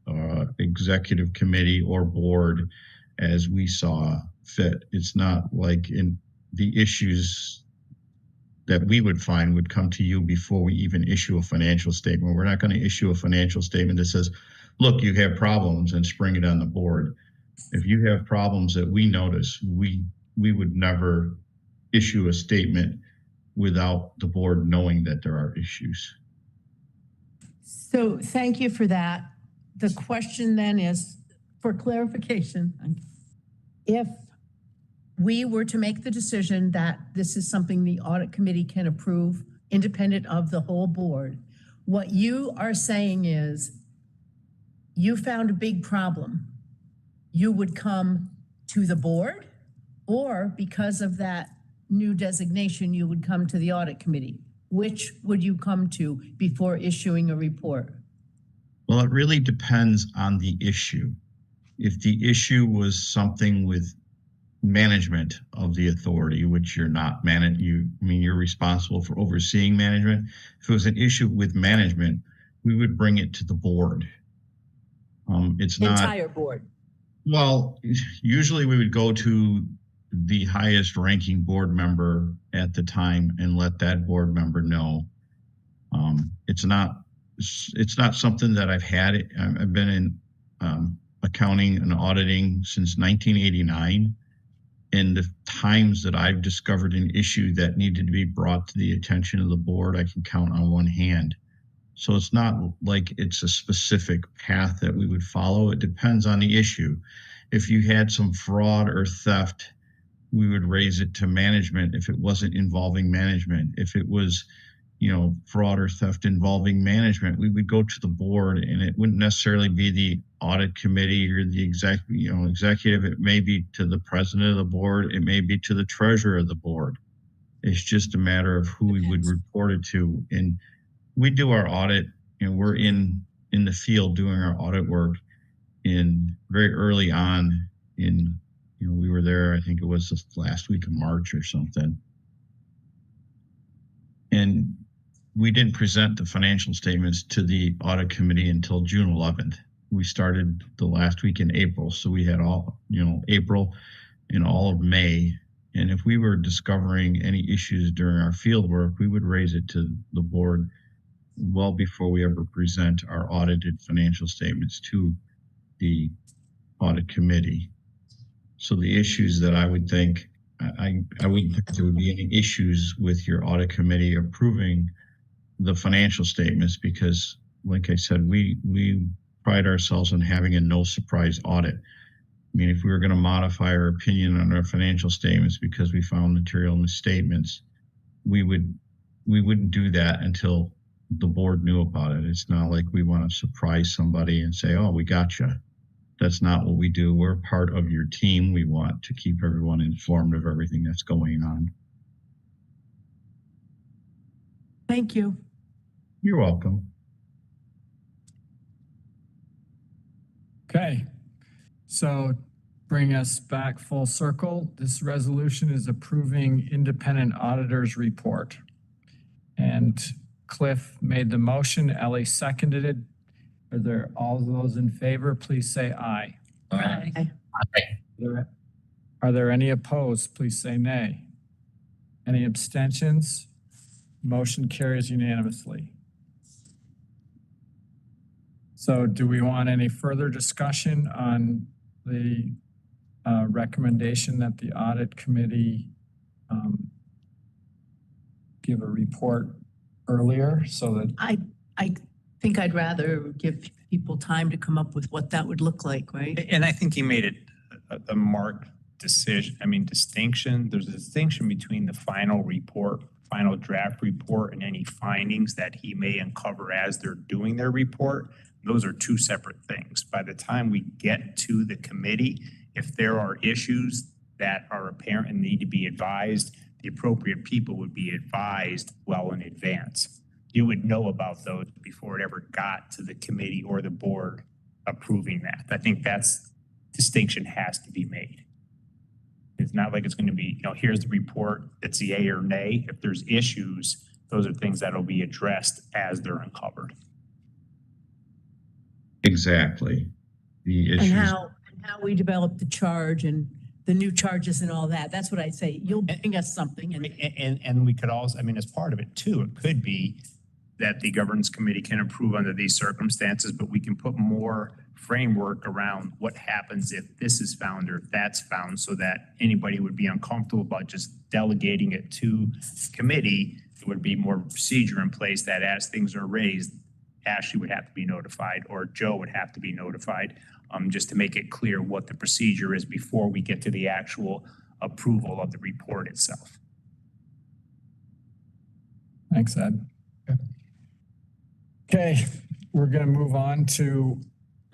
[SPEAKER 8] executive committee or board as we saw fit. It's not like the issues that we would find would come to you before we even issue a financial statement. We're not going to issue a financial statement that says, look, you have problems, and spring it on the board. If you have problems that we notice, we would never issue a statement without the board knowing that there are issues.
[SPEAKER 15] So thank you for that. The question then is, for clarification, if we were to make the decision that this is something the audit committee can approve independent of the whole board, what you are saying is you found a big problem. You would come to the board, or because of that new designation, you would come to the audit committee. Which would you come to before issuing a report?
[SPEAKER 8] Well, it really depends on the issue. If the issue was something with management of the authority, which you're not you're responsible for overseeing management. If it was an issue with management, we would bring it to the board. It's not
[SPEAKER 15] entire board.
[SPEAKER 8] Well, usually we would go to the highest ranking board member at the time and let that board member know. It's not something that I've had. I've been in accounting and auditing since 1989. And the times that I've discovered an issue that needed to be brought to the attention of the board, I can count on one hand. So it's not like it's a specific path that we would follow. It depends on the issue. If you had some fraud or theft, we would raise it to management if it wasn't involving management. If it was, fraud or theft involving management, we would go to the board, and it wouldn't necessarily be the audit committee or the executive. It may be to the president of the board. It may be to the treasurer of the board. It's just a matter of who we would report it to. And we do our audit, and we're in the field doing our audit work in very early on we were there, I think it was the last week of March or something. And we didn't present the financial statements to the audit committee until June 11th. We started the last week in April. So we had April and all of May. And if we were discovering any issues during our field work, we would raise it to the board well before we ever present our audited financial statements to the audit committee. So the issues that I would think, I wouldn't think there would be any issues with your audit committee approving the financial statements because, like I said, we pride ourselves on having a no surprise audit. I mean, if we were going to modify our opinion on our financial statements because we found material misstatements, we wouldn't do that until the board knew about it. It's not like we want to surprise somebody and say, oh, we got you. That's not what we do. We're part of your team. We want to keep everyone informed of everything that's going on.
[SPEAKER 15] Thank you.
[SPEAKER 8] You're welcome.
[SPEAKER 2] Okay, so bring us back full circle. This resolution is approving independent auditor's report. And Cliff made the motion, Ellie seconded it. Are there all those in favor? Please say aye.
[SPEAKER 1] Aye.
[SPEAKER 2] Are there any opposed? Please say nay. Any abstentions? Motion carries unanimously. So do we want any further discussion on the recommendation that the audit committee give a report earlier so that
[SPEAKER 15] I think I'd rather give people time to come up with what that would look like, right?
[SPEAKER 16] And I think he made it a marked distinction. There's a distinction between the final report, final draft report, and any findings that he may uncover as they're doing their report. Those are two separate things. By the time we get to the committee, if there are issues that are apparent and need to be advised, the appropriate people would be advised well in advance. You would know about those before it ever got to the committee or the board approving that. I think that's distinction has to be made. It's not like it's going to be, here's the report, it's yay or nay. If there's issues, those are things that'll be addressed as they're uncovered.
[SPEAKER 8] Exactly. The issues.
[SPEAKER 15] And how we develop the charge and the new charges and all that. That's what I say. You'll bring us something.
[SPEAKER 16] And we could also, as part of it too, it could be that the governance committee can approve under these circumstances, but we can put more framework around what happens if this is found or if that's found, so that anybody would be uncomfortable about just delegating it to committee. There would be more procedure in place that as things are raised, Ashley would have to be notified or Joe would have to be notified, just to make it clear what the procedure is before we get to the actual approval of the report itself.
[SPEAKER 2] Thanks, Ed. Okay, we're going to move on to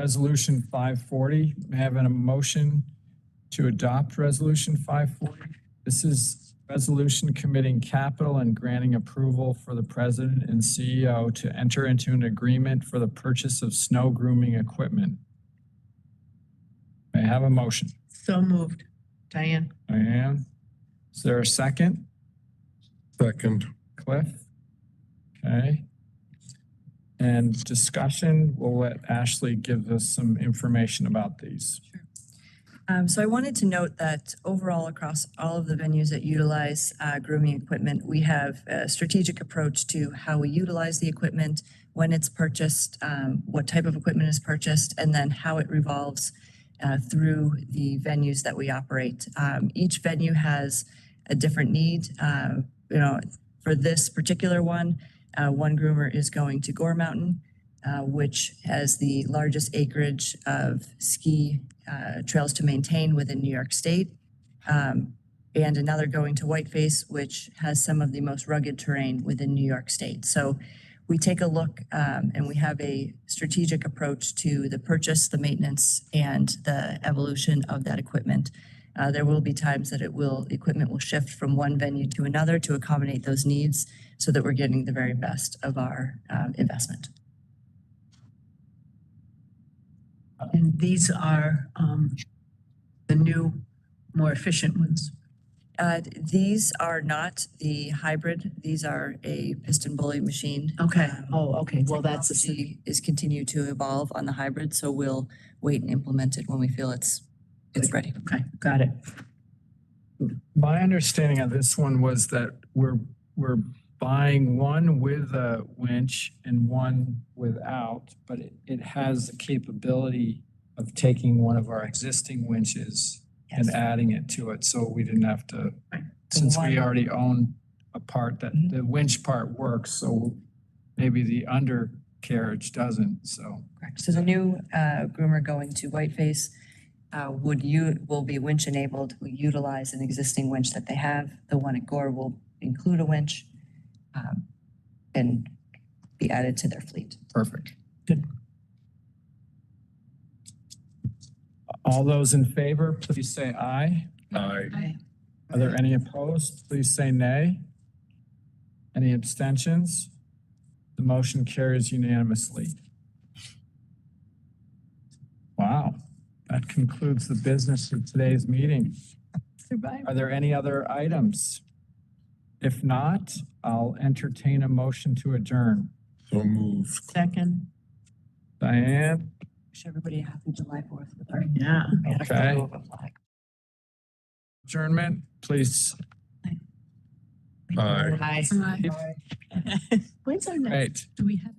[SPEAKER 2] Resolution 540. May I have a motion to adopt Resolution 540? This is resolution committing capital and granting approval for the president and CEO to enter into an agreement for the purchase of snow grooming equipment. May I have a motion?
[SPEAKER 15] So moved. Diane?
[SPEAKER 2] Diane. Is there a second?
[SPEAKER 4] Second.
[SPEAKER 2] Cliff? Okay. And discussion, we'll let Ashley give us some information about these.
[SPEAKER 11] So I wanted to note that overall across all of the venues that utilize grooming equipment, we have a strategic approach to how we utilize the equipment, when it's purchased, what type of equipment is purchased, and then how it revolves through the venues that we operate. Each venue has a different need. For this particular one groomer is going to Gore Mountain, which has the largest acreage of ski trails to maintain within New York State, and another going to Whiteface, which has some of the most rugged terrain within New York State. So we take a look and we have a strategic approach to the purchase, the maintenance, and the evolution of that equipment. There will be times that equipment will shift from one venue to another to accommodate those needs so that we're getting the very best of our investment.
[SPEAKER 15] And these are the new, more efficient ones.
[SPEAKER 11] These are not the hybrid. These are a piston bully machine.
[SPEAKER 15] Okay. Okay. Well, that's
[SPEAKER 11] technology is continue to evolve on the hybrid, so we'll wait and implement it when we feel it's ready.
[SPEAKER 15] Okay. Got it.
[SPEAKER 2] My understanding of this one was that we're buying one with a winch and one without, but it has the capability of taking one of our existing winches and adding it to it, so we didn't have to, since we already own a part that the winch part works, so maybe the undercarriage doesn't, so.
[SPEAKER 11] Correct. So the new groomer going to Whiteface will be winch enabled. We utilize an existing winch that they have. The one at Gore will include a winch and be added to their fleet.
[SPEAKER 2] Perfect. Good. All those in favor, please say aye.
[SPEAKER 4] Aye.
[SPEAKER 2] Are there any opposed? Please say nay. Any abstentions? The motion carries unanimously. Wow, that concludes the business of today's meeting. Are there any other items? If not, I'll entertain a motion to adjourn.
[SPEAKER 4] So moved.
[SPEAKER 15] Second.
[SPEAKER 2] Diane?
[SPEAKER 11] Wish everybody a happy July 4th.
[SPEAKER 15] Yeah.
[SPEAKER 2] Okay. Adjournment, please.
[SPEAKER 4] Aye.
[SPEAKER 1] When's our next,
[SPEAKER 2] Right.
[SPEAKER 1] do we have?